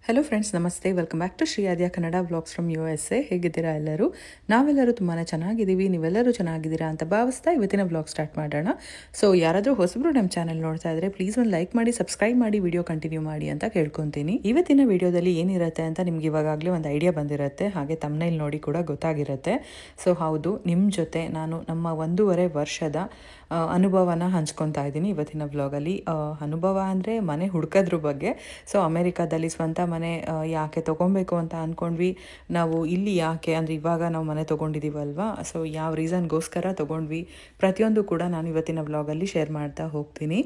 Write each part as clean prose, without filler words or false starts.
Hello friends, ನಮಸ್ತೆ. Welcome back to Shri Adya Kannada vlogs from USA. ಹೇಗಿದ್ದೀರಾ ಎಲ್ಲರೂ? ನಾವೆಲ್ಲರೂ ತುಂಬಾ ಚೆನ್ನಾಗಿದ್ದೀವಿ. ನೀವೆಲ್ಲರೂ ಚೆನ್ನಾಗಿದ್ದೀರಾ ಅಂತ ಭಾವಿಸ್ತಾ ಇವತ್ತಿನ ವ್ಲಾಗ್ ಸ್ಟಾರ್ಟ್ ಮಾಡೋಣ. ಸೊ ಯಾರಾದರೂ ಹೊಸಬ್ರು ನಮ್ಮ ಚಾನಲ್ ನೋಡ್ತಾ ಇದ್ರೆ ಪ್ಲೀಸ್ ಒಂದು ಲೈಕ್ ಮಾಡಿ, ಸಬ್ಸ್ಕ್ರೈಬ್ ಮಾಡಿ, ವಿಡಿಯೋ ಕಂಟಿನ್ಯೂ ಮಾಡಿ ಅಂತ ಕೇಳ್ಕೊತೀನಿ. ಇವತ್ತಿನ ವಿಡಿಯೋದಲ್ಲಿ ಏನಿರುತ್ತೆ ಅಂತ ನಿಮ್ಗೆ ಇವಾಗಲೇ ಒಂದು ಐಡಿಯಾ ಬಂದಿರುತ್ತೆ, ಹಾಗೆ ತಮ್ನೈಲ್ ನೋಡಿ ಕೂಡ ಗೊತ್ತಾಗಿರುತ್ತೆ. ಸೊ ಹೌದು, ನಿಮ್ಮ ಜೊತೆ ನಾನು ನಮ್ಮ 1.5 ವರ್ಷದ ಅನುಭವನ ಹಂಚ್ಕೊತಾ ಇದ್ದೀನಿ ಇವತ್ತಿನ ವ್ಲಾಗಲ್ಲಿ. ಅನುಭವ ಅಂದರೆ ಮನೆ ಹುಡ್ಕೋದ್ರ ಬಗ್ಗೆ. ಸೊ ಅಮೆರಿಕಾದಲ್ಲಿ ಸ್ವಂತ ಮನೆ ಯಾಕೆ ತೊಗೊಬೇಕು ಅಂತ ಅಂದ್ಕೊಂಡ್ವಿ ನಾವು. ಇಲ್ಲಿ ಯಾಕೆ ಅಂದರೆ ಇವಾಗ ನಾವು ಮನೆ ತೊಗೊಂಡಿದ್ದೀವಲ್ವಾ, ಸೊ ಯಾವ ರೀಸನ್ಗೋಸ್ಕರ ತೊಗೊಂಡ್ವಿ ಪ್ರತಿಯೊಂದು ಕೂಡ ನಾನು ಇವತ್ತಿನ ವ್ಲಾಗಲ್ಲಿ ಶೇರ್ ಮಾಡ್ತಾ ಹೋಗ್ತೀನಿ.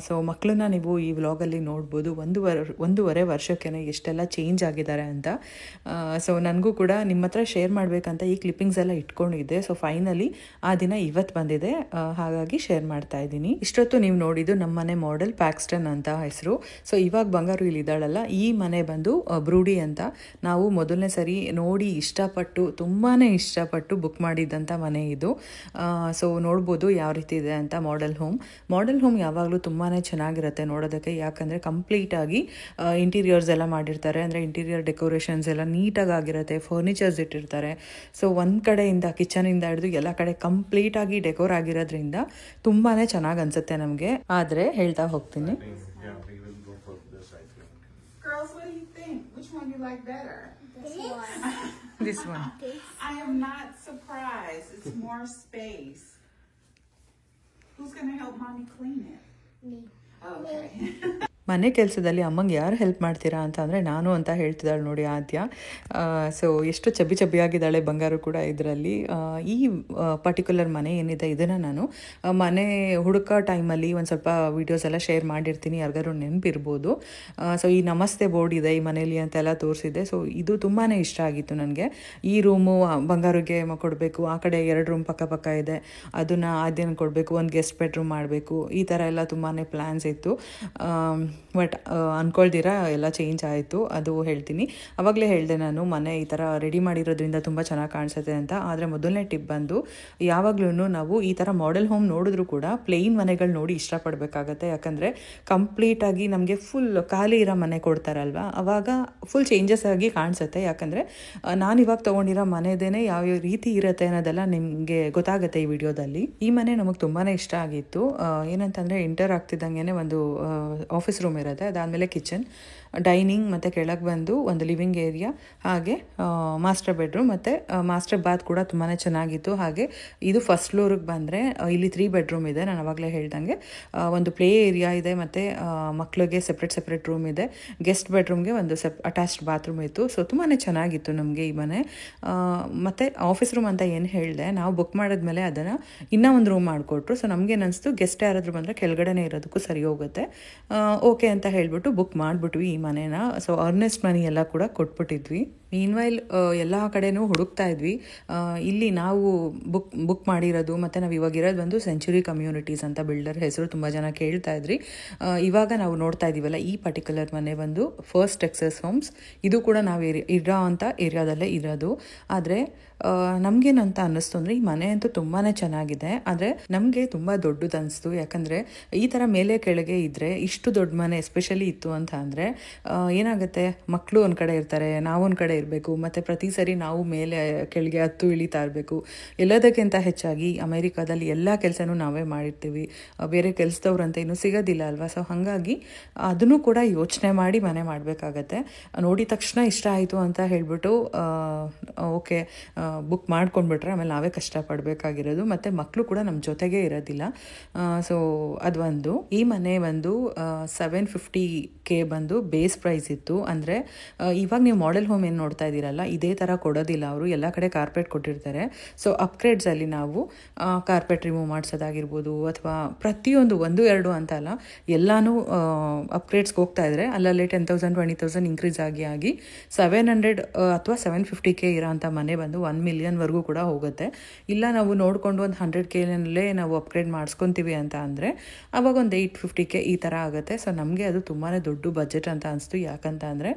ಸೊ ಮಕ್ಕಳನ್ನ ನೀವು ಈ ವ್ಲಾಗಲ್ಲಿ ನೋಡ್ಬೋದು. 1.5 ವರ್ಷಕ್ಕೆ ಎಷ್ಟೆಲ್ಲ ಚೇಂಜ್ ಆಗಿದ್ದಾರೆ ಅಂತ. ಸೊ ನನಗೂ ಕೂಡ ನಿಮ್ಮ ಹತ್ರ ಶೇರ್ ಮಾಡಬೇಕಂತ ಈ ಕ್ಲಿಪ್ಪಿಂಗ್ಸ್ ಎಲ್ಲ ಇಟ್ಕೊಂಡಿದ್ದೆ. ಸೊ ಫೈನಲಿ ಆ ದಿನ ಇವತ್ತು ಬಂದಿದೆ, ಹಾಗಾಗಿ ಶೇರ್ ಮಾಡ್ತಾ ಇದ್ದೀನಿ. ಇಷ್ಟೊತ್ತು ನೀವು ನೋಡಿದ್ದು ನಮ್ಮ ಮನೆ ಮಾಡೆಲ್ ಪ್ಯಾಕ್ಸ್ಟನ್ ಅಂತ ಹೆಸರು. ಸೊ ಇವಾಗ ಬಂಗಾರು ಇಲ್ಲಿ ಇದ್ದಾಳಲ್ಲ, ಈ ಮನೆ ಬಂದು ಬ್ರೂಡಿ ಅಂತ. ನಾವು ಮೊದಲನೇ ಸರಿ ನೋಡಿ ತುಂಬಾ ಇಷ್ಟಪಟ್ಟು ಬುಕ್ ಮಾಡಿದ್ದಂಥ ಮನೆ ಇದು. ಸೊ ನೋಡ್ಬೋದು ಯಾವ ರೀತಿ ಇದೆ ಅಂತ. ಮಾಡೆಲ್ ಹೋಮ್ ಯಾವಾಗಲೂ ತುಂಬಾ ಚೆನ್ನಾಗಿರುತ್ತೆ ನೋಡೋದಕ್ಕೆ, ಯಾಕಂದರೆ ಕಂಪ್ಲೀಟಾಗಿ ಇಂಟೀರಿಯರ್ಸ್ ಎಲ್ಲ ಮಾಡಿರ್ತಾರೆ. ಅಂದರೆ ಇಂಟೀರಿಯರ್ ಡೆಕೋರೇಷನ್ಸ್ ಎಲ್ಲ ನೀಟಾಗಿ ಆಗಿರುತ್ತೆ, ಫರ್ನಿಚರ್ಸ್ ಇಟ್ಟಿರ್ತಾರೆ. ಸೊ ಒಂದು ಕಡೆಯಿಂದ ಕಿಚನಿಂದ ಹಿಡಿದು ಎಲ್ಲ ಕಡೆ ಕಂಪ್ಲೀಟಾಗಿ ಡೆಕೋರ್ ಆಗಿರೋದ್ರಿಂದ ತುಂಬಾ ಚೆನ್ನಾಗಿ ಅನಿಸುತ್ತೆ ನಮಗೆ. ಆದರೆ ಹೇಳ್ತಾ ಹೋಗ್ತೀನಿ. Girls, what do you think? Which one do you like better? This one. I am not surprised. It's more space. Who's going to help mommy clean it? Me. Okay. ಮನೆ ಕೆಲಸದಲ್ಲಿ ಅಮ್ಮಂಗೆ ಯಾರು ಹೆಲ್ಪ್ ಮಾಡ್ತೀರಾ ಅಂತ ಅಂದರೆ ನಾನು ಅಂತ ಹೇಳ್ತಿದ್ದಾಳೆ ನೋಡಿ ಆದ್ಯ. ಸೊ ಎಷ್ಟು ಚಬ್ಬಿಯಾಗಿದ್ದಾಳೆ ಬಂಗಾರು ಕೂಡ ಇದರಲ್ಲಿ. ಈ ಪರ್ಟಿಕ್ಯುಲರ್ ಮನೆ ಏನಿದೆ ಇದನ್ನು ನಾನು ಮನೆ ಹುಡುಕೋ ಟೈಮಲ್ಲಿ ಒಂದು ಸ್ವಲ್ಪ ವೀಡಿಯೋಸ್ ಎಲ್ಲ ಶೇರ್ ಮಾಡಿರ್ತೀನಿ, ಯಾರಿಗಾರು ನೆನಪಿರ್ಬೋದು. ಸೊ ಈ ನಮಸ್ತೆ ಬೋರ್ಡ್ ಇದೆ ಈ ಮನೇಲಿ ಅಂತೆಲ್ಲ ತೋರಿಸಿದ್ದೆ. ಸೊ ಇದು ತುಂಬಾ ಇಷ್ಟ ಆಗಿತ್ತು ನನಗೆ. ಈ ರೂಮು ಬಂಗಾರಿಗೆ ಕೊಡಬೇಕು, ಆ ಕಡೆ 2 ರೂಮ್ ಪಕ್ಕ ಇದೆ, ಅದನ್ನು ಆದ್ಯನ ಕೊಡಬೇಕು, ಒಂದು ಗೆಸ್ಟ್ ಬೆಡ್ರೂಮ್ ಮಾಡಬೇಕು, ಈ ಥರ ಎಲ್ಲ ತುಂಬಾ ಪ್ಲ್ಯಾನ್ಸ್ ಇತ್ತು. ಬಟ್ ಅಂದ್ಕೊಳ್ದಿರ ಎಲ್ಲ ಚೇಂಜ್ ಆಯಿತು, ಅದು ಹೇಳ್ತೀನಿ. ಆವಾಗಲೇ ಹೇಳಿದೆ ನಾನು, ಮನೆ ಈ ಥರ ರೆಡಿ ಮಾಡಿರೋದ್ರಿಂದ ತುಂಬ ಚೆನ್ನಾಗಿ ಕಾಣಿಸುತ್ತೆ ಅಂತ. ಆದರೆ ಮೊದಲನೇ ಟಿಪ್ ಬಂದು, ಯಾವಾಗಲೂ ನಾವು ಈ ಥರ ಮಾಡೆಲ್ ಹೋಮ್ ನೋಡಿದ್ರೂ ಕೂಡ ಪ್ಲೇನ್ ಮನೆಗಳು ನೋಡಿ ಇಷ್ಟಪಡಬೇಕಾಗತ್ತೆ. ಯಾಕಂದರೆ ಕಂಪ್ಲೀಟಾಗಿ ನಮಗೆ ಫುಲ್ ಖಾಲಿ ಇರೋ ಮನೆ ಕೊಡ್ತಾರಲ್ವ, ಆವಾಗ ಫುಲ್ ಚೇಂಜಸ್ ಆಗಿ ಕಾಣಿಸುತ್ತೆ. ಯಾಕಂದರೆ ನಾನು ಇವಾಗ ತೊಗೊಂಡಿರೋ ಮನೆದೇನೆ ಯಾವ ರೀತಿ ಇರುತ್ತೆ ಅನ್ನೋದೆಲ್ಲ ನಿಮಗೆ ಗೊತ್ತಾಗುತ್ತೆ ಈ ವಿಡಿಯೋದಲ್ಲಿ. ಈ ಮನೆ ನಮಗೆ ತುಂಬಾ ಇಷ್ಟ ಆಗಿತ್ತು. ಏನಂತಂದರೆ ಎಂಟರ್ ಆಗ್ತಿದ್ದಂಗೆ ಒಂದು ಆಫೀಸ್ ರೂಮ್ ಇರುತ್ತೆ, ಅದಾದಮೇಲೆ ಕಿಚನ್, ಡೈನಿಂಗ್, ಮತ್ತು ಕೆಳಗೆ ಬಂದು ಒಂದು ಲಿವಿಂಗ್ ಏರಿಯಾ, ಹಾಗೆ ಮಾಸ್ಟರ್ ಬೆಡ್ರೂಮ್ ಮತ್ತು ಮಾಸ್ಟರ್ ಬಾತ್ ಕೂಡ ತುಂಬಾ ಚೆನ್ನಾಗಿತ್ತು. ಹಾಗೆ ಇದು ಫಸ್ಟ್ ಫ್ಲೋರಿಗೆ ಬಂದರೆ ಇಲ್ಲಿ 3 ಬೆಡ್ರೂಮ್ ಇದೆ. ನಾನು ಆವಾಗಲೇ ಹೇಳ್ದಂಗೆ ಒಂದು ಪ್ಲೇ ಏರಿಯಾ ಇದೆ, ಮತ್ತು ಮಕ್ಕಳಿಗೆ ಸೆಪ್ರೇಟ್ ರೂಮ್ ಇದೆ. ಗೆಸ್ಟ್ ಬೆಡ್ರೂಮ್ಗೆ ಒಂದು ಅಟ್ಯಾಚ್ಡ್ ಬಾತ್ರೂಮ್ ಇತ್ತು. ಸೊ ತುಂಬಾ ಚೆನ್ನಾಗಿತ್ತು ನಮಗೆ ಈ ಮನೆ. ಮತ್ತು ಆಫೀಸ್ ರೂಮ್ ಅಂತ ಏನು ಹೇಳಿದೆ, ನಾವು ಬುಕ್ ಮಾಡಿದ್ಮೇಲೆ ಅದನ್ನು ಇನ್ನೂ ಒಂದು ರೂಮ್ ಮಾಡಿಕೊಟ್ರು. ಸೊ ನಮಗೇನು ಅನಿಸ್ತು, ಗೆಸ್ಟ್ ಯಾರಾದರೂ ಬಂದರೆ ಕೆಳಗಡೆನೇ ಇರೋದಕ್ಕೂ ಸರಿ ಹೋಗುತ್ತೆ, ಓಕೆ ಅಂತ ಹೇಳ್ಬಿಟ್ಟು ಬುಕ್ ಮಾಡಿಬಿಟ್ವಿ ಈ ಮನೇನ. ಸೊ ಅರ್ನೆಸ್ಟ್ ಮನಿ ಎಲ್ಲ ಕೂಡ ಕೊಟ್ಬಿಟ್ಟಿದ್ವಿ. ಮೀನ್ವೈಲ್ ಎಲ್ಲ ಕಡೆನೂ ಹುಡುಕ್ತಾ ಇದ್ವಿ. ಇಲ್ಲಿ ನಾವು ಬುಕ್ ಮಾಡಿರೋದು, ಮತ್ತು ನಾವು ಇವಾಗ ಇರೋದು ಬಂದು ಸೆಂಚುರಿ ಕಮ್ಯುನಿಟೀಸ್ ಅಂತ ಬಿಲ್ಡರ್ ಹೆಸರು ತುಂಬ ಜನ ಕೇಳ್ತಾ ಇದ್ರಿ. ಇವಾಗ ನಾವು ನೋಡ್ತಾ ಇದ್ದೀವಲ್ಲ, ಈ ಪರ್ಟಿಕ್ಯುಲರ್ ಮನೆ ಬಂದು ಫಸ್ಟ್ ಟೆಕ್ಸಸ್ ಹೋಮ್ಸ್. ಇದು ಕೂಡ ನಾವು ಇರೋ ಅಂಥ ಏರಿಯಾದಲ್ಲೇ ಇರೋದು. ಆದರೆ ನಮಗೇನಂತ ಅನ್ನಿಸ್ತು ಅಂದರೆ, ಈ ಮನೆ ಅಂತೂ ತುಂಬಾ ಚೆನ್ನಾಗಿದೆ, ಆದರೆ ನಮಗೆ ತುಂಬ ದೊಡ್ಡದು ಅನಿಸ್ತು. ಯಾಕಂದರೆ ಈ ಥರ ಮೇಲೆ ಕೆಳಗೆ ಇದ್ದರೆ, ಇಷ್ಟು ದೊಡ್ಡ ಮನೆ ಎಸ್ಪೆಷಲಿ ಇತ್ತು ಅಂತ ಅಂದರೆ ಏನಾಗುತ್ತೆ, ಮಕ್ಕಳು ಒಂದು ಕಡೆ ಇರ್ತಾರೆ, ನಾವೊಂದು ಕಡೆ ಇರಬೇಕು, ಮತ್ತು ಪ್ರತಿ ಸರಿ ನಾವು ಮೇಲೆ ಕೆಳಗೆ ಹತ್ತು ಇಳಿತಾ ಇರಬೇಕು. ಎಲ್ಲದಕ್ಕಿಂತ ಹೆಚ್ಚಾಗಿ ಅಮೆರಿಕಾದಲ್ಲಿ ಎಲ್ಲ ಕೆಲಸನೂ ನಾವೇ ಮಾಡಿರ್ತೀವಿ, ಬೇರೆ ಕೆಲಸದವ್ರಂತ ಇನ್ನೂ ಸಿಗೋದಿಲ್ಲ ಅಲ್ವಾ. ಸೊ ಹಾಗಾಗಿ ಅದನ್ನು ಕೂಡ ಯೋಚನೆ ಮಾಡಿ ಮನೆ ಮಾಡಬೇಕಾಗತ್ತೆ. ನೋಡಿದ ತಕ್ಷಣ ಇಷ್ಟ ಆಯಿತು ಅಂತ ಹೇಳ್ಬಿಟ್ಟು ಓಕೆ ಬುಕ್ ಮಾಡ್ಕೊಂಡ್ಬಿಟ್ರೆ ಆಮೇಲೆ ನಾವೇ ಕಷ್ಟಪಡಬೇಕಾಗಿರೋದು, ಮತ್ತು ಮಕ್ಕಳು ಕೂಡ ನಮ್ಮ ಜೊತೆಗೆ ಇರೋದಿಲ್ಲ. ಸೊ ಅದೊಂದು. ಈ ಮನೆ ಒಂದು 750K ಬಂದು ಬೇಸ್ ಪ್ರೈಸ್ ಇತ್ತು. ಅಂದರೆ ಇವಾಗ ನೀವು ಮಾಡೆಲ್ ಹೋಮ್ ಏನು ನೋಡ್ತಾ ಇದ್ದೀರಲ್ಲ, ಇದೇ ಥರ ಕೊಡೋದಿಲ್ಲ ಅವರು, ಎಲ್ಲ ಕಡೆ ಕಾರ್ಪೆಟ್ ಕೊಟ್ಟಿರ್ತಾರೆ. ಸೊ ಅಪ್ಗ್ರೇಡ್ಸಲ್ಲಿ ನಾವು ಕಾರ್ಪೆಟ್ ರಿಮೂವ್ ಮಾಡಿಸೋದಾಗಿರ್ಬೋದು, ಅಥವಾ ಪ್ರತಿಯೊಂದು 1-2 ಅಂತ ಅಲ್ಲ, ಎಲ್ಲನೂ ಅಪ್ಗ್ರೇಡ್ಸ್ಗೆ ಹೋಗ್ತಾ ಇದ್ರೆ ಅಲ್ಲಲ್ಲೇ 10,000 20,000 ಇನ್ಕ್ರೀಸ್ ಆಗಿ 700 ಅಥವಾ 750K ಇರೋಂಥ ಮನೆ ಬಂದು 1 ಮಿಲಿಯನ್ವರೆಗೂ ಕೂಡ ಹೋಗುತ್ತೆ. ಇಲ್ಲ ನಾವು ನೋಡಿಕೊಂಡು ಒಂದು 100Kನಲ್ಲೇ ನಾವು ಅಪ್ಗ್ರೇಡ್ ಮಾಡಿಸ್ಕೊತೀವಿ ಅಂತ ಅಂದರೆ ಅವಾಗ ಒಂದು 850K ಈ ಥರ ಆಗುತ್ತೆ. ಸೊ ನಮಗೆ ಅದು ತುಂಬಾ ದೊಡ್ಡ ಬಜೆಟ್ ಅಂತ ಅಂತ ಅನಿಸ್ತು. ಯಾಕಂತ ಅಂದರೆ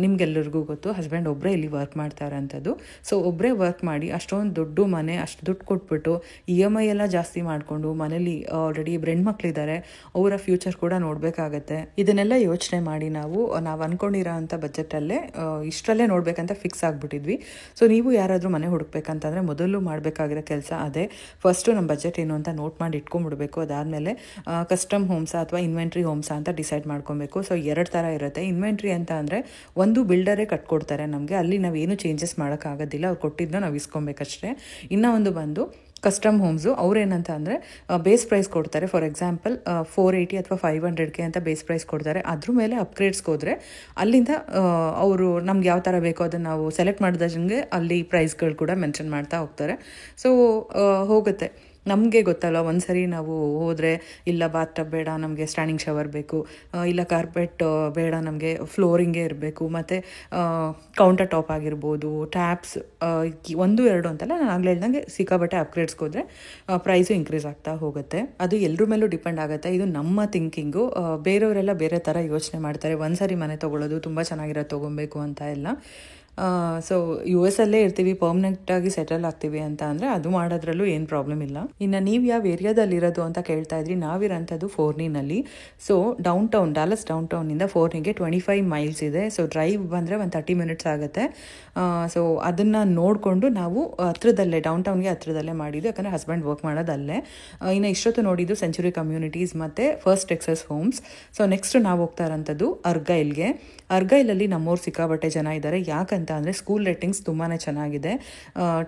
ನಿಮ್ಗೆಲ್ಲರಿಗೂ ಗೊತ್ತು ಹಸ್ಬೆಂಡ್ ಒಬ್ಬರೇ ಇಲ್ಲಿ ವರ್ಕ್ ಮಾಡ್ತಾರೆ ಅಂಥದ್ದು. ಸೊ ಒಬ್ಬರೇ ವರ್ಕ್ ಮಾಡಿ ಅಷ್ಟೊಂದು ದೊಡ್ಡ ಮನೆ ಅಷ್ಟು ದುಡ್ಡು ಕೊಟ್ಬಿಟ್ಟು EMI ಎಲ್ಲ ಜಾಸ್ತಿ ಮಾಡಿಕೊಂಡು ಮನೇಲಿ ಆಲ್ರೆಡಿ ಇಬ್ಬರು ಮಕ್ಕಳಿದ್ದಾರೆ, ಅವರ ಫ್ಯೂಚರ್ ಕೂಡ ನೋಡಬೇಕಾಗತ್ತೆ. ಇದನ್ನೆಲ್ಲ ಯೋಚನೆ ಮಾಡಿ ನಾವು ಅಂದ್ಕೊಂಡಿರೋ ಅಂಥ ಬಜೆಟಲ್ಲೇ ಇಷ್ಟರಲ್ಲೇ ನೋಡಬೇಕಂತ ಫಿಕ್ಸ್ ಆಗಿಬಿಟ್ಟಿದ್ವಿ. ಸೊ ನೀವು ಯಾರಾದರೂ ಮನೆ ಹುಡುಕ್ಬೇಕಂತಂದರೆ ಮೊದಲು ಮಾಡಬೇಕಾಗಿರೋ ಕೆಲಸ ಅದೇ. ಫಸ್ಟು ನಮ್ಮ ಬಜೆಟ್ ಏನು ಅಂತ ನೋಟ್ ಮಾಡಿ ಇಟ್ಕೊಂಡ್ಬಿಡ್ಬೇಕು. ಅದಾದಮೇಲೆ ಕಸ್ಟಮ್ ಹೋಮ್ಸಾ ಅಥವಾ ಇನ್ವೆಂಟ್ರಿ ಹೋಮ್ಸಾ ಅಂತ ಡಿಸೈಡ್ ಮಾಡ್ಕೊಬೇಕು. ಸೊ 2 ಥರ ಇರುತ್ತೆ. ಇನ್ವೆಂಟ್ರಿ ಅಂತ ಅಂದರೆ ಒಂದು ಬಿಲ್ಡರೇ ಕಟ್ಕೊಡ್ತಾರೆ ನಮಗೆ, ಅಲ್ಲಿ ನಾವೇನು ಚೇಂಜಸ್ ಮಾಡೋಕ್ಕಾಗೋದಿಲ್ಲ, ಅವ್ರು ಕೊಟ್ಟಿದ್ದನ್ನ ನಾವು ಇಸ್ಕೊಬೇಕಷ್ಟೇ. ಇನ್ನೂ ಒಂದು ಬಂದು ಕಸ್ಟಮ್ ಹೋಮ್ಸು, ಅವ್ರೇನಂತ ಅಂದರೆ ಬೇಸ್ ಪ್ರೈಸ್ ಕೊಡ್ತಾರೆ. ಫಾರ್ ಎಕ್ಸಾಂಪಲ್ 480 ಅಥವಾ 500K ಅಂತ ಬೇಸ್ ಪ್ರೈಸ್ ಕೊಡ್ತಾರೆ. ಅದ್ರ ಮೇಲೆ ಅಪ್ಗ್ರೇಡ್ಸ್ಗೆ ಹೋದರೆ ಅಲ್ಲಿಂದ ಅವರು ನಮ್ಗೆ ಯಾವ ಥರ ಬೇಕೋ ಅದನ್ನು ನಾವು ಸೆಲೆಕ್ಟ್ ಮಾಡಿದಂಗೆ ಅಲ್ಲಿ ಪ್ರೈಸ್ಗಳು ಕೂಡ ಮೆನ್ಷನ್ ಮಾಡ್ತಾ ಹೋಗ್ತಾರೆ. ಸೊ ಹೋಗುತ್ತೆ. ನಮಗೆ ಗೊತ್ತಲ್ಲ, ಒಂದು ಸರಿ ನಾವು ಹೋದರೆ ಇಲ್ಲ ಬಾತ್ ಟಬ್ ಬೇಡ ನಮಗೆ ಸ್ಟ್ಯಾಂಡಿಂಗ್ ಶವರ್ ಬೇಕು, ಇಲ್ಲ ಕಾರ್ಪೆಟ್ ಬೇಡ ನಮಗೆ ಫ್ಲೋರಿಂಗೇ ಇರಬೇಕು, ಮತ್ತು ಕೌಂಟರ್ ಟಾಪ್ ಆಗಿರ್ಬೋದು, ಟ್ಯಾಪ್ಸ್ 1, 2 ಅಂತಲ್ಲ, ನಾನು ಆಗಲೇ ಹೇಳ್ದಂಗೆ ಸಿಕ್ಕಾಬಟ್ಟೆ ಅಪ್ಗ್ರೇಡ್ಸ್ಗೆ ಹೋದರೆ ಪ್ರೈಸು ಇನ್ಕ್ರೀಸ್ ಆಗ್ತಾ ಹೋಗುತ್ತೆ. ಅದು ಎಲ್ಲರ ಮೇಲೂ ಡಿಪೆಂಡ್ ಆಗುತ್ತೆ. ಇದು ನಮ್ಮ ಥಿಂಕಿಂಗು. ಬೇರೆಯವರೆಲ್ಲ ಬೇರೆ ಥರ ಯೋಚನೆ ಮಾಡ್ತಾರೆ. ಒಂದು ಸರಿ ಮನೆ ತೊಗೊಳ್ಳೋದು ತುಂಬ ಚೆನ್ನಾಗಿರೋದು ತೊಗೊಬೇಕು ಅಂತ ಎಲ್ಲ. ಸೊ US ಅಲ್ಲೇ ಇರ್ತೀವಿ, ಪರ್ಮನೆಂಟಾಗಿ ಸೆಟಲ್ ಆಗ್ತೀವಿ ಅಂತ ಅಂದರೆ ಅದು ಮಾಡೋದ್ರಲ್ಲೂ ಏನು ಪ್ರಾಬ್ಲಮ್ ಇಲ್ಲ. ಇನ್ನು ನೀವು ಯಾವ ಏರಿಯಾದಲ್ಲಿರೋದು ಅಂತ ಕೇಳ್ತಾ ಇದ್ರಿ. ನಾವಿರೋಂಥದ್ದು ಫೋರ್ನಿನಲ್ಲಿ. ಸೊ ಡಾಲಸ್ ಡೌನ್ ಟೌನಿಂದ ಫೋರ್ನಿಗೆ 25 ಮೈಲ್ಸ್ ಇದೆ. ಸೊ ಡ್ರೈವ್ ಬಂದರೆ ಒಂದು 30 ಮಿನಿಟ್ಸ್ ಆಗುತ್ತೆ. ಸೊ ಅದನ್ನು ನೋಡಿಕೊಂಡು ನಾವು ಹತ್ರದಲ್ಲೇ ಡೌನ್ ಟೌನ್ಗೆ ಹತ್ರದಲ್ಲೇ ಮಾಡಿದ್ದು, ಯಾಕಂದರೆ ಹಸ್ಬೆಂಡ್ ವರ್ಕ್ ಮಾಡೋದಲ್ಲೇ. ಇನ್ನು ಇಷ್ಟೊತ್ತು ನೋಡಿದ್ದು ಸೆಂಚುರಿ ಕಮ್ಯುನಿಟೀಸ್ ಮತ್ತು first Texas homes. So next ನಾವು ಹೋಗ್ತಾ ಇರೋಂಥದ್ದು ಅರ್ಗೈಲ್ಗೆ. ಅರ್ಗೈಲಲ್ಲಿ ನಮ್ಮವ್ರು ಸಿಕ್ಕಾಬಟ್ಟೆ ಜನ ಇದ್ದಾರೆ. ಯಾಕಂತ ಅಂದರೆ ಸ್ಕೂಲ್ ರೇಟಿಂಗ್ಸ್ ತುಂಬಾ ಚೆನ್ನಾಗಿದೆ.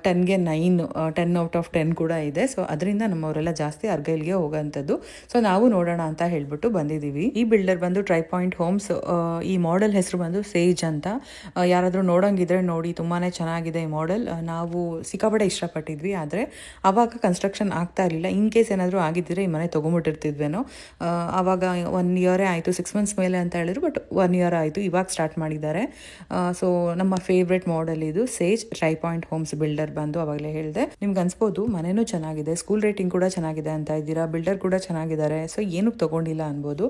10ಗೆ 9, 10 ಔಟ್ ಆಫ್ 10 ಕೂಡ ಇದೆ. ಸೊ ಅದರಿಂದ ನಮ್ಮವರೆಲ್ಲ ಜಾಸ್ತಿ ಅರ್ಗೈಲ್ಗೆ ಹೋಗೋಂಥದ್ದು. ಸೊ ನಾವು ನೋಡೋಣ ಅಂತ ಹೇಳ್ಬಿಟ್ಟು ಬಂದಿದ್ದೀವಿ. ಈ ಬಿಲ್ಡರ್ ಬಂದು ಟ್ರೈ ಪಾಯಿಂಟ್ ಹೋಮ್ಸ್. ಈ ಮಾಡೆಲ್ ಹೆಸರು ಬಂದು ಸೇಜ್ ಅಂತ. ಯಾರಾದರೂ ನೋಡೋಂಗಿದ್ರೆ ನೋಡಿ, ತುಂಬಾ ಚೆನ್ನಾಗಿದೆ ಈ ಮಾಡೆಲ್. ನಾವು ಸಿಕ್ಕಾಪಟ್ಟೆ ಇಷ್ಟಪಟ್ಟಿದ್ವಿ. ಆದರೆ ಆವಾಗ ಕನ್ಸ್ಟ್ರಕ್ಷನ್ ಆಗ್ತಾ ಇರಲಿಲ್ಲ. ಇನ್ ಕೇಸ್ ಏನಾದರೂ ಆಗಿದ್ದರೆ ಈ ಮನೆ ತೊಗೊಂಬಿಟ್ಟಿರ್ತಿದ್ವೇನೋ. ಆವಾಗ 1 ಇಯರೇ ಆಯಿತು, 6 ಮಂತ್ಸ್ ಮೇಲೆ ಅಂತ ಹೇಳಿದ್ರು, ಬಟ್ 1 ಇಯರ್ ಆಯಿತು, ಇವಾಗ ಸ್ಟಾರ್ಟ್ ಮಾಡಿದ್ದಾರೆ. ಸೊ ನಮ್ಮ ಫೇವ್ರೆಟ್ ಮಾಡೆಲ್ ಇದು ಸೇಜ್ ಟ್ರೈ ಪಾಯಿಂಟ್ ಹೋಮ್ಸ್ ಬಿಲ್ಡರ್ ಬಂದು. ಅವಾಗಲೇ ಹೇಳಿದೆ, ನಿಮ್ಗೆ ಅನ್ಸ್ಬೋದು ಮನೆನೂ ಚೆನ್ನಾಗಿದೆ, ಸ್ಕೂಲ್ ರೇಟಿಂಗ್ ಕೂಡ ಚೆನ್ನಾಗಿದೆ ಅಂತ ಇದ್ದೀರಾ, ಬಿಲ್ಡರ್ ಕೂಡ ಚೆನ್ನಾಗಿದ್ದಾರೆ, ಸೊ ಏನಕ್ಕೆ ತೊಗೊಂಡಿಲ್ಲ ಅನ್ಬೋದು.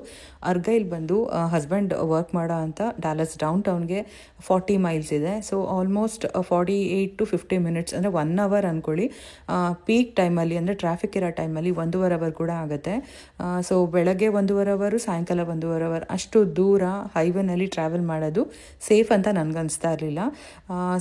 ಅರ್ಗೈಲ್ ಬಂದು ಹಸ್ಬೆಂಡ್ ವರ್ಕ್ ಮಾಡೋ ಅಂತ ಡಾಲಸ್ ಡೌನ್ ಟೌನ್ಗೆ 40 ಮೈಲ್ಸ್ ಇದೆ. ಸೊ ಆಲ್ಮೋಸ್ಟ್ 48 to 50 ಮಿನಿಟ್ಸ್ ಅಂದರೆ 1 ಅವರ್ ಅಂದ್ಕೊಳ್ಳಿ. ಪೀಕ್ ಟೈಮಲ್ಲಿ ಅಂದರೆ ಟ್ರಾಫಿಕ್ ಇರೋ ಟೈಮಲ್ಲಿ 1.5 ಅವರ್ ಕೂಡ ಆಗುತ್ತೆ. ಸೊ ಬೆಳಗ್ಗೆ 1.5 ಅವರು, ಸಾಯಂಕಾಲ 1.5 ಅವರ್. ಅಷ್ಟು ದೂರ ಹೈವೇನಲ್ಲಿ ಟ್ರಾವೆಲ್ ಮಾಡೋದು ಸೇಫ್ ಅಂತ ನನಗನ್ನಿಸ್ತಾ ಇರಲಿಲ್ಲ.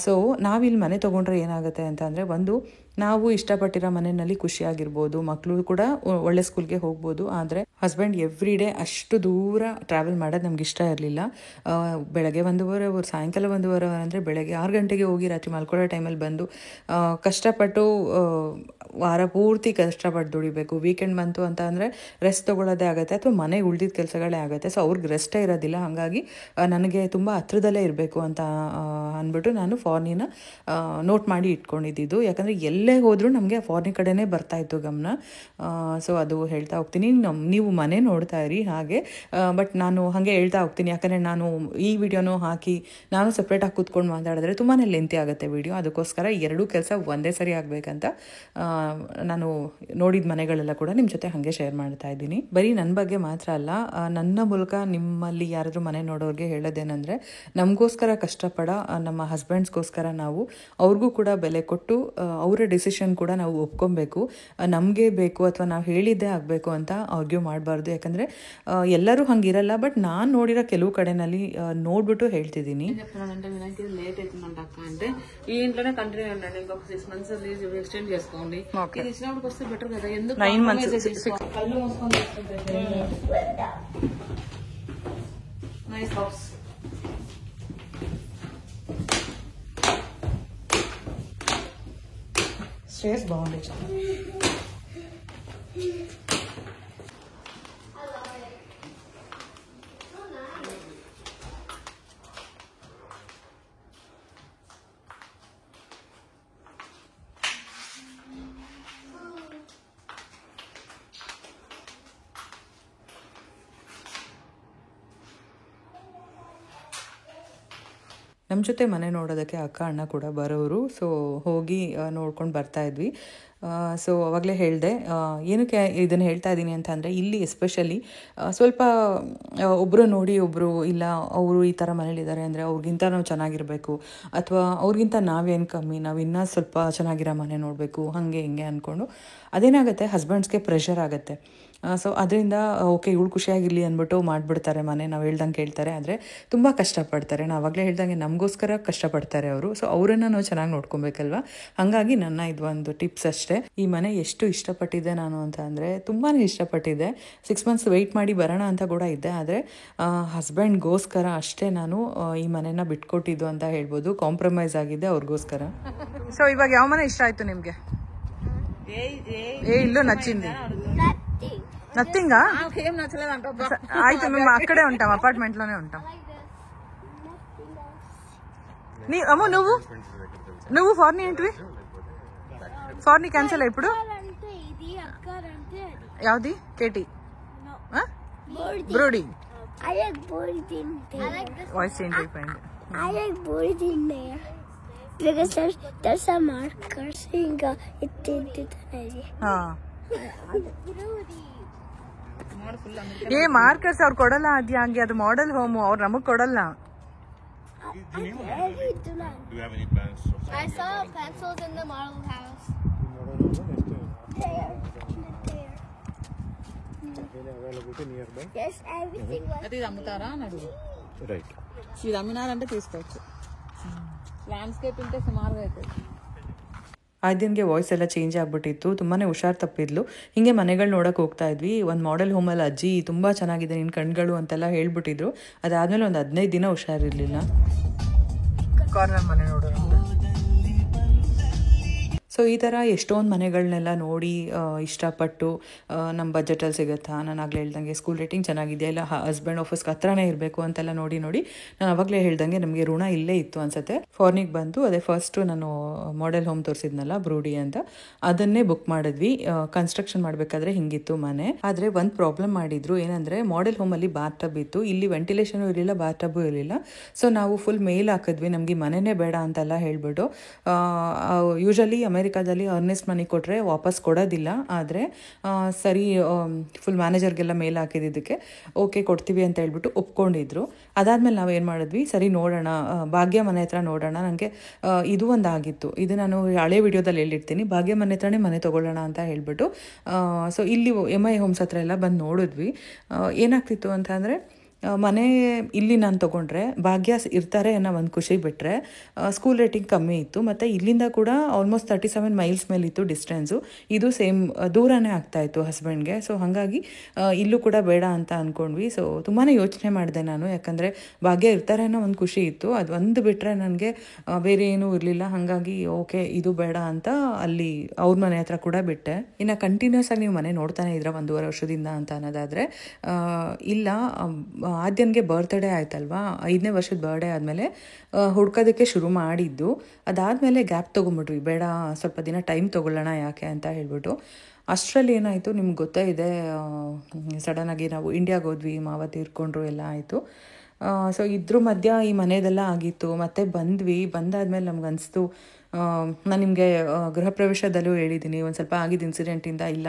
ಸೊ ನಾವಿಲ್ಲಿ ಮನೆ ತೊಗೊಂಡ್ರೆ ಏನಾಗುತ್ತೆ ಅಂತ ಅಂದರೆ, ಒಂದು ನಾವು ಇಷ್ಟಪಟ್ಟಿರೋ ಮನೆಯಲ್ಲಿ ಖುಷಿಯಾಗಿರ್ಬೋದು, ಮಕ್ಕಳು ಕೂಡ ಒಳ್ಳೆ ಸ್ಕೂಲ್ಗೆ ಹೋಗ್ಬೋದು. ಆದರೆ ಹಸ್ಬೆಂಡ್ ಎವ್ರಿ ಡೇ ಅಷ್ಟು ದೂರ ಟ್ರಾವೆಲ್ ಮಾಡೋದು ನಮ್ಗೆ ಇಷ್ಟ ಇರಲಿಲ್ಲ. ಬೆಳಗ್ಗೆ 1.5 ಅವರ್, ಸಾಯಂಕಾಲ 1.5 ಅವರ್ ಅಂದರೆ ಬೆಳಗ್ಗೆ 6 ಗಂಟೆಗೆ ಹೋಗಿ ರಾತ್ರಿ ಮಲ್ಕೊಳ್ಳೋ ಟೈಮಲ್ಲಿ ಬಂದು ಕಷ್ಟಪಟ್ಟು ವಾರ ಪೂರ್ತಿ ಕಷ್ಟಪಟ್ಟು ದುಡಿಬೇಕು. ವೀಕೆಂಡ್ ಬಂತು ಅಂತ ಅಂದರೆ ರೆಸ್ಟ್ ತೊಗೊಳ್ಳೋದೇ ಆಗುತ್ತೆ, ಅಥವಾ ಮನೆಗೆ ಉಳಿದಿದ್ದ ಕೆಲಸಗಳೇ ಆಗುತ್ತೆ. ಸೊ ಅವ್ರಿಗೆ ರೆಸ್ಟೇ ಇರೋದಿಲ್ಲ. ಹಾಗಾಗಿ ನನಗೆ ತುಂಬ ಹತ್ರದಲ್ಲೇ ಇರಬೇಕು ಅಂತ ಅಂದ್ಬಿಟ್ಟು ನಾನು ಫಾರ್ನಿನ ನೋಟ್ ಮಾಡಿ ಇಟ್ಕೊಂಡಿದ್ದು. ಯಾಕಂದರೆ ಎಲ್ಲೇ ಹೋದರೂ ನಮಗೆ ಫಾರಿನ್ ಕಡೆನೇ ಬರ್ತಾಯಿತ್ತು ಗಮನ. ಸೊ ಅದು ಹೇಳ್ತಾ ಹೋಗ್ತೀನಿ. ನೀವು ಮನೆ ನೋಡ್ತಾ ಇರಿ ಹಾಗೆ. ಬಟ್ ನಾನು ಹಾಗೆ ಹೇಳ್ತಾ ಹೋಗ್ತೀನಿ, ಯಾಕಂದರೆ ನಾನು ಈ ವಿಡಿಯೋನೂ ಹಾಕಿ ನಾನು ಸಪ್ರೇಟಾಗಿ ಕೂತ್ಕೊಂಡು ಮಾತಾಡಿದ್ರೆ ತುಂಬಾ ಲೆಂತಿ ಆಗುತ್ತೆ ವಿಡಿಯೋ. ಅದಕ್ಕೋಸ್ಕರ 2 ಕೆಲಸ ಒಂದೇ ಸರಿ ಆಗಬೇಕಂತ ನಾನು ನೋಡಿದ ಮನೆಗಳೆಲ್ಲ ಕೂಡ ನಿಮ್ಮ ಜೊತೆ ಹಾಗೆ ಶೇರ್ ಮಾಡ್ತಾ ಇದ್ದೀನಿ. ಬರೀ ನನ್ನ ಬಗ್ಗೆ ಮಾತ್ರ ಅಲ್ಲ, ನನ್ನ ಮೂಲಕ ನಿಮ್ಮಲ್ಲಿ ಯಾರಾದರೂ ಮನೆ ನೋಡೋರಿಗೆ ಹೇಳೋದೇನೆಂದರೆ, ನಮಗೋಸ್ಕರ ಕಷ್ಟಪಡ ನಮ್ಮ ಹಸ್ಬೆಂಡ್ಸ್ಗೋಸ್ಕರ ನಾವು ಅವ್ರಿಗೂ ಕೂಡ ಬೆಲೆ ಕೊಟ್ಟು ಅವರ ಡಿಸಿಷನ್ ಕೂಡ ನಾವು ಒಪ್ಕೊಬೇಕು. ನಮಗೆ ಬೇಕು ಅಥವಾ ನಾವು ಹೇಳಿದ್ದೇ ಆಗಬೇಕು ಅಂತ ಆರ್ಗ್ಯೂ ಮಾಡಬಾರ್ದು. ಯಾಕಂದರೆ ಎಲ್ಲರೂ ಹಂಗಿರಲ್ಲ. ಬಟ್ ನಾನು ನೋಡಿರೋ ಕೆಲವು కడేనల్లి ನೋಡ್ಬಿಟ್ಟು ಹೇಳ್ತಿದ್ದೀನಿ. లేట్ అవుతుందంట అక్క అంటే ఈ ఇంట్లోనే కంటిన్యూ ఉండండి, ఇంకొక 6 months లీజ్ ఎక్స్టెండ్ చేసుకోండి. ఇది ఇచ్చినప్పుడు వస్తే బెటర్ కదా. ఎందుకు 9 months కళ్ళు మూసుకొని నైస్ హౌస్. స్టేర్స్ బాగుంది. ನಮ್ಮ ಜೊತೆ ಮನೆ ನೋಡೋದಕ್ಕೆ ಅಕ್ಕ ಅಣ್ಣ ಕೂಡ ಬರೋರು. ಸೊ ಹೋಗಿ ನೋಡ್ಕೊಂಡು ಬರ್ತಾಯಿದ್ವಿ. ಸೊ ಅವಾಗಲೇ ಹೇಳಿದೆ ಏನಕ್ಕೆ ಇದನ್ನು ಹೇಳ್ತಾ ಇದ್ದೀನಿ ಅಂತ ಅಂದರೆ ಇಲ್ಲಿ ಎಸ್ಪೆಷಲಿ ಸ್ವಲ್ಪ ಒಬ್ಬರು ನೋಡಿ ಒಬ್ಬರು ಇಲ್ಲ ಅವರು ಈ ಥರ ಮನೇಲಿದ್ದಾರೆ ಅಂದರೆ ಅವ್ರಿಗಿಂತ ನಾವು ಚೆನ್ನಾಗಿರಬೇಕು ಅಥವಾ ಅವ್ರಿಗಿಂತ ನಾವೇನು ಕಮ್ಮಿ ನಾವು ಇನ್ನೂ ಸ್ವಲ್ಪ ಚೆನ್ನಾಗಿರೋ ಮನೆ ನೋಡಬೇಕು ಹಾಗೆ ಹಿಂಗೆ ಅಂದ್ಕೊಂಡು ಅದೇನಾಗುತ್ತೆ ಹಸ್ಬೆಂಡ್ಸ್ಗೆ ಪ್ರೆಷರ್ ಆಗುತ್ತೆ. ಸೊ ಅದರಿಂದ ಓಕೆ ಇವಳು ಖುಷಿಯಾಗಿರಲಿ ಅಂದ್ಬಿಟ್ಟು ಮಾಡಿಬಿಡ್ತಾರೆ ಮನೆ, ನಾವು ಹೇಳ್ದಂಗೆ ಕೇಳ್ತಾರೆ. ಆದರೆ ತುಂಬ ಕಷ್ಟಪಡ್ತಾರೆ, ನಾವು ಆವಾಗಲೇ ಹೇಳ್ದಂಗೆ ನಮಗೋಸ್ಕರ ಕಷ್ಟಪಡ್ತಾರೆ ಅವರು. ಸೊ ಅವರನ್ನು ನಾವು ಚೆನ್ನಾಗಿ ನೋಡ್ಕೊಬೇಕಲ್ವ. ಹಾಗಾಗಿ ನನ್ನ ಇದು ಒಂದು ಟಿಪ್ಸ್ ಅಷ್ಟೇ. ಈ ಮನೆ ಎಷ್ಟು ಇಷ್ಟಪಟ್ಟಿದ್ದೆ ನಾನು ಅಂತ ಅಂದರೆ ತುಂಬಾ ಇಷ್ಟಪಟ್ಟಿದ್ದೆ. 6 months ವೆಯ್ಟ್ ಮಾಡಿ ಬರೋಣ ಅಂತ ಕೂಡ ಇದ್ದೆ. ಆದರೆ ಹಸ್ಬೆಂಡ್ಗೋಸ್ಕರ ಅಷ್ಟೇ ನಾನು ಈ ಮನೆನ ಬಿಟ್ಕೊಟ್ಟಿದ್ದು ಅಂತ ಹೇಳ್ಬೋದು. ಕಾಂಪ್ರಮೈಸ್ ಆಗಿದ್ದೆ ಅವ್ರಿಗೋಸ್ಕರ. ಸೊ ಇವಾಗ ಯಾವ ಮನೆ ಇಷ್ಟ ಆಯಿತು ನಿಮಗೆ? ಇಲ್ಲೂ ನಚ್ಚಿಂది నథింగా ఆయితు మేము అక్కడే ఉంటాం, అపార్ట్మెంట్ లోనే ఉంటాం. నీ అమ్మ నువ్వు ఫార్నీ ఏంటివి? ఫార్నీ క్యాన్సిల్ ఇప్పుడు యావది కేటీ బ్రోడీ వాయిస్ చేంజ్ అయిపోయింది. Because there's a marker saying it ಏ ಮಾರ್ಕರ್ಸ್ ಅವ್ರು ಕೊಡಲ್ಲ, ಅದ್ಯಾಂಗೆ ಅದು ಮಾಡೆಲ್ ಹೋಮು, ಅವ್ರು ನಮಗ್ ಕೊಡಲ್ಲ. I saw pencils in the model house. Yes, everything was. అది అమ్ముతారా అని అడుగు. రైట్. ఇది అమ్మినారంటే తీసుకోవచ్చు. ಲ್ಯಾಂಡ್ಸ್ಕೇಪ್ ಇಂತೆ ಸುಮಾರು ಐತೆ. ಆದ್ಯನ್ಗೆ ವಾಯ್ಸ್ ಎಲ್ಲ ಚೇಂಜ್ ಆಗಿಬಿಟ್ಟಿತ್ತು, ತುಂಬಾ ಹುಷಾರು ತಪ್ಪಿದ್ಲು. ಹಿಂಗೆ ಮನೆಗಳು ನೋಡೋಕೆ ಹೋಗ್ತಾ ಇದ್ವಿ. ಒಂದು ಮಾಡೆಲ್ ಹೋಮಲ್ಲಿ ಅಜ್ಜಿ ತುಂಬ ಚೆನ್ನಾಗಿದೆ ನಿನ್ನ ಕಣ್ಗಳು ಅಂತೆಲ್ಲ ಹೇಳ್ಬಿಟ್ಟಿದ್ರು. ಅದಾದಮೇಲೆ ಒಂದು 15 ದಿನ ಹುಷಾರಿರಲಿಲ್ಲ. ಕಾರ್ನರ್ ಮನೆ ನೋಡೋಣ. ಸೊ ಈ ಥರ ಎಷ್ಟೊಂದು ಮನೆಗಳನ್ನೆಲ್ಲ ನೋಡಿ ಇಷ್ಟಪಟ್ಟು ನಮ್ಮ ಬಜೆಟಲ್ಲಿ ಸಿಗುತ್ತಾ, ನಾನು ಆಗಲೇ ಹೇಳ್ದಂಗೆ ಸ್ಕೂಲ್ ರೇಟಿಂಗ್ ಚೆನ್ನಾಗಿದೆಯಾ, ಇಲ್ಲ ಹಸ್ಬೆಂಡ್ ಆಫೀಸ್ಗೆ ಹತ್ರನೇ ಇರಬೇಕು ಅಂತೆಲ್ಲ ನೋಡಿ ನಾನು ಅವಾಗಲೇ ಹೇಳ್ದಂಗೆ ನಮಗೆ ಋಣ ಇಲ್ಲೇ ಇತ್ತು ಅನ್ಸುತ್ತೆ. ಫಾರ್ನಿಗೆ ಬಂತು, ಅದೇ ಫಸ್ಟು ನಾನು ಮಾಡೆಲ್ ಹೋಮ್ ತೋರಿಸಿದ್ನಲ್ಲ ಬ್ರೂಡಿ ಅಂತ, ಅದನ್ನೇ ಬುಕ್ ಮಾಡಿದ್ವಿ. ಕನ್ಸ್ಟ್ರಕ್ಷನ್ ಮಾಡಬೇಕಾದ್ರೆ ಹಿಂಗಿತ್ತು ಮನೆ. ಆದರೆ ಒಂದು ಪ್ರಾಬ್ಲಮ್ ಮಾಡಿದ್ರು, ಏನಂದರೆ ಮಾಡೆಲ್ ಹೋಮಲ್ಲಿ ಬಾತ್ ಟಬ್ ಇತ್ತು, ಇಲ್ಲಿ ವೆಂಟಿಲೇಷನು ಇರಲಿಲ್ಲ, ಬಾತ್ ಟಬ್ಬು ಇರಲಿಲ್ಲ. ಸೊ ನಾವು ಫುಲ್ ಮೇಲ್ ಹಾಕಿದ್ವಿ, ನಮಗೆ ಮನೆಯೇ ಬೇಡ ಅಂತೆಲ್ಲ ಹೇಳ್ಬಿಟ್ಟು. ಯೂಶಲಿ ಅಮೆರಿಕಾದಲ್ಲಿ ಅರ್ನೆಸ್ಟ್ ಮನಿ ಕೊಟ್ಟರೆ ವಾಪಸ್ ಕೊಡೋದಿಲ್ಲ. ಆದರೆ ಸರಿ ಫುಲ್ ಮ್ಯಾನೇಜರ್ಗೆಲ್ಲ ಮೇಲ್ ಹಾಕಿದ್ದಕ್ಕೆ ಓಕೆ ಕೊಡ್ತೀವಿ ಅಂತ ಹೇಳ್ಬಿಟ್ಟು ಒಪ್ಕೊಂಡಿದ್ರು. ಅದಾದಮೇಲೆ ನಾವು ಏನು ಮಾಡಿದ್ವಿ, ಸರಿ ನೋಡೋಣ ಭಾಗ್ಯ ಮನೆ ಹತ್ರ ನೋಡೋಣ. ನನಗೆ ಇದು ಒಂದು ಆಗಿತ್ತು, ಇದು ನಾನು ಹಳೆ ವಿಡಿಯೋದಲ್ಲಿ ಹೇಳಿರ್ತೀನಿ, ಭಾಗ್ಯ ಮನೆ ಹತ್ರನೇ ಮನೆ ತೊಗೊಳ್ಳೋಣ ಅಂತ ಹೇಳ್ಬಿಟ್ಟು. ಸೊ ಇಲ್ಲಿ MI ಹೋಮ್ಸ್ ಹತ್ರ ಎಲ್ಲ ಬಂದು ನೋಡಿದ್ವಿ. ಏನಾಗ್ತಿತ್ತು ಅಂತ ಅಂದರೆ ಮನೆ ಇಲ್ಲಿ ನಾನು ತೊಗೊಂಡ್ರೆ ಭಾಗ್ಯ ಇರ್ತಾರೆ ಅನ್ನೋ ಒಂದು ಖುಷಿ ಬಿಟ್ಟರೆ ಸ್ಕೂಲ್ ರೇಟಿಂಗ್ ಕಮ್ಮಿ ಇತ್ತು. ಮತ್ತು ಇಲ್ಲಿಂದ ಕೂಡ ಆಲ್ಮೋಸ್ಟ್ 37 miles ಮೇಲಿತ್ತು ಡಿಸ್ಟೆನ್ಸು. ಇದು ಸೇಮ್ ದೂರನೇ ಆಗ್ತಾಯಿತ್ತು ಹಸ್ಬೆಂಡ್ಗೆ. ಸೊ ಹಾಗಾಗಿ ಇಲ್ಲೂ ಕೂಡ ಬೇಡ ಅಂತ ಅಂದ್ಕೊಂಡ್ವಿ. ಸೊ ತುಂಬಾ ಯೋಚನೆ ಮಾಡಿದೆ ನಾನು, ಯಾಕಂದರೆ ಭಾಗ್ಯ ಇರ್ತಾರೆ ಅನ್ನೋ ಒಂದು ಖುಷಿ ಇತ್ತು. ಅದು ಒಂದು ಬಿಟ್ಟರೆ ನನಗೆ ಬೇರೆ ಏನೂ ಇರಲಿಲ್ಲ. ಹಾಗಾಗಿ ಓಕೆ ಇದು ಬೇಡ ಅಂತ ಅಲ್ಲಿ ಅವ್ರ ಮನೆ ಹತ್ರ ಕೂಡ ಬಿಟ್ಟೆ. ಇನ್ನು ಕಂಟಿನ್ಯೂಸ್ ಆಗಿ ನೀವು ಮನೆ ನೋಡ್ತಾನೆ ಇದ್ರೆ 1.5 ವರ್ಷದಿಂದ ಅಂತ ಅನ್ನೋದಾದರೆ ಇಲ್ಲ, ಆದ್ಯನ್ಗೆ ಬರ್ತ್ಡೇ ಆಯ್ತಲ್ವಾ, 5ನೇ ವರ್ಷದ ಬರ್ಡೇ ಆದಮೇಲೆ ಹುಡ್ಕೋದಕ್ಕೆ ಶುರು ಮಾಡಿದ್ದು. ಅದಾದಮೇಲೆ ಗ್ಯಾಪ್ ತೊಗೊಂಬಿಟ್ವಿ, ಬೇಡ ಸ್ವಲ್ಪ ದಿನ ಟೈಮ್ ತೊಗೊಳ್ಳೋಣ ಯಾಕೆ ಅಂತ ಹೇಳ್ಬಿಟ್ಟು. ಅಷ್ಟರಲ್ಲಿ ಏನಾಯಿತು ನಿಮ್ಗೆ ಗೊತ್ತೇ ಇದೆ, ಸಡನ್ನಾಗಿ ನಾವು ಇಂಡಿಯಾಗೆ ಹೋದ್ವಿ, ಮಾವ ತೀರ್ಕೊಂಡ್ರು, ಎಲ್ಲ ಆಯಿತು. ಸೊ ಇದ್ರ ಮಧ್ಯ ಈ ಮನೆಯದೆಲ್ಲ ಆಗಿತ್ತು. ಮತ್ತೆ ಬಂದಾದ್ಮೇಲೆ ನಮ್ಗೆ ಅನಿಸ್ತು, ನಾನು ನಿಮಗೆ ಗೃಹ ಪ್ರವೇಶದಲ್ಲೂ ಹೇಳಿದ್ದೀನಿ, ಒಂದು ಸ್ವಲ್ಪ ಆಗಿದ್ದ ಇನ್ಸಿಡೆಂಟಿಂದ ಇಲ್ಲ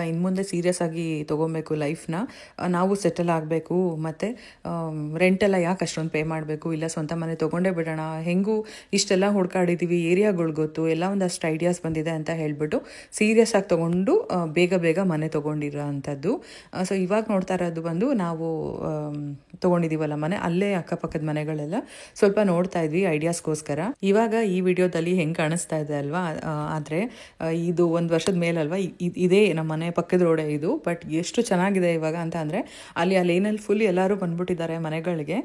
ಇನ್ನು ಮುಂದೆ ಸೀರಿಯಸ್ ಆಗಿ ತೊಗೊಬೇಕು ಲೈಫ್ನ, ನಾವು ಸೆಟಲ್ ಆಗಬೇಕು, ಮತ್ತು ರೆಂಟೆಲ್ಲ ಯಾಕೆ ಅಷ್ಟೊಂದು ಪೇ ಮಾಡಬೇಕು, ಇಲ್ಲ ಸ್ವಂತ ಮನೆ ತೊಗೊಂಡೇ ಬಿಡೋಣ, ಹೆಂಗೂ ಇಷ್ಟೆಲ್ಲ ಹುಡ್ಕಾಡಿದ್ದೀವಿ, ಏರಿಯಾಗಳು ಗೊತ್ತು, ಎಲ್ಲ ಒಂದಷ್ಟು ಐಡಿಯಾಸ್ ಬಂದಿದೆ ಅಂತ ಹೇಳ್ಬಿಟ್ಟು ಸೀರಿಯಸ್ ಆಗಿ ತೊಗೊಂಡು ಬೇಗ ಮನೆ ತೊಗೊಂಡಿರೋ ಅಂಥದ್ದು. ಸೊ ಇವಾಗ ನೋಡ್ತಾ ಇರೋದು ಬಂದು ನಾವು ತೊಗೊಂಡಿದ್ದೀವಲ್ಲ ಮನೆ, ಅಲ್ಲೇ ಅಕ್ಕಪಕ್ಕದ ಮನೆಗಳೆಲ್ಲ ಸ್ವಲ್ಪ ನೋಡ್ತಾ ಇದ್ವಿ ಐಡಿಯಾಸ್ಗೋಸ್ಕರ. ಇವಾಗ ಈ ವಿಡಿಯೋದಲ್ಲಿ ಹೆಂಗೆ ಕಾಣಿಸ್ತಾ ಇದೆ ಅಲ್ವಾ, ಆದರೆ ಇದು 1 ವರ್ಷದ ಮೇಲಲ್ವಾ, ಇದೇ ನಮ್ಮ ಮನೆ ಪಕ್ಕದ ರೋಡೇ ಇದು. ಬಟ್ ಎಷ್ಟು ಚೆನ್ನಾಗಿದೆ ಇವಾಗ ಅಂತ ಅಂದರೆ ಅಲ್ಲಿ ಆ ಲೈನಲ್ಲಿ ಫುಲ್ ಎಲ್ಲರೂ ಬಂದ್ಬಿಟ್ಟಿದ್ದಾರೆ ಮನೆಗಳಿಗೆ.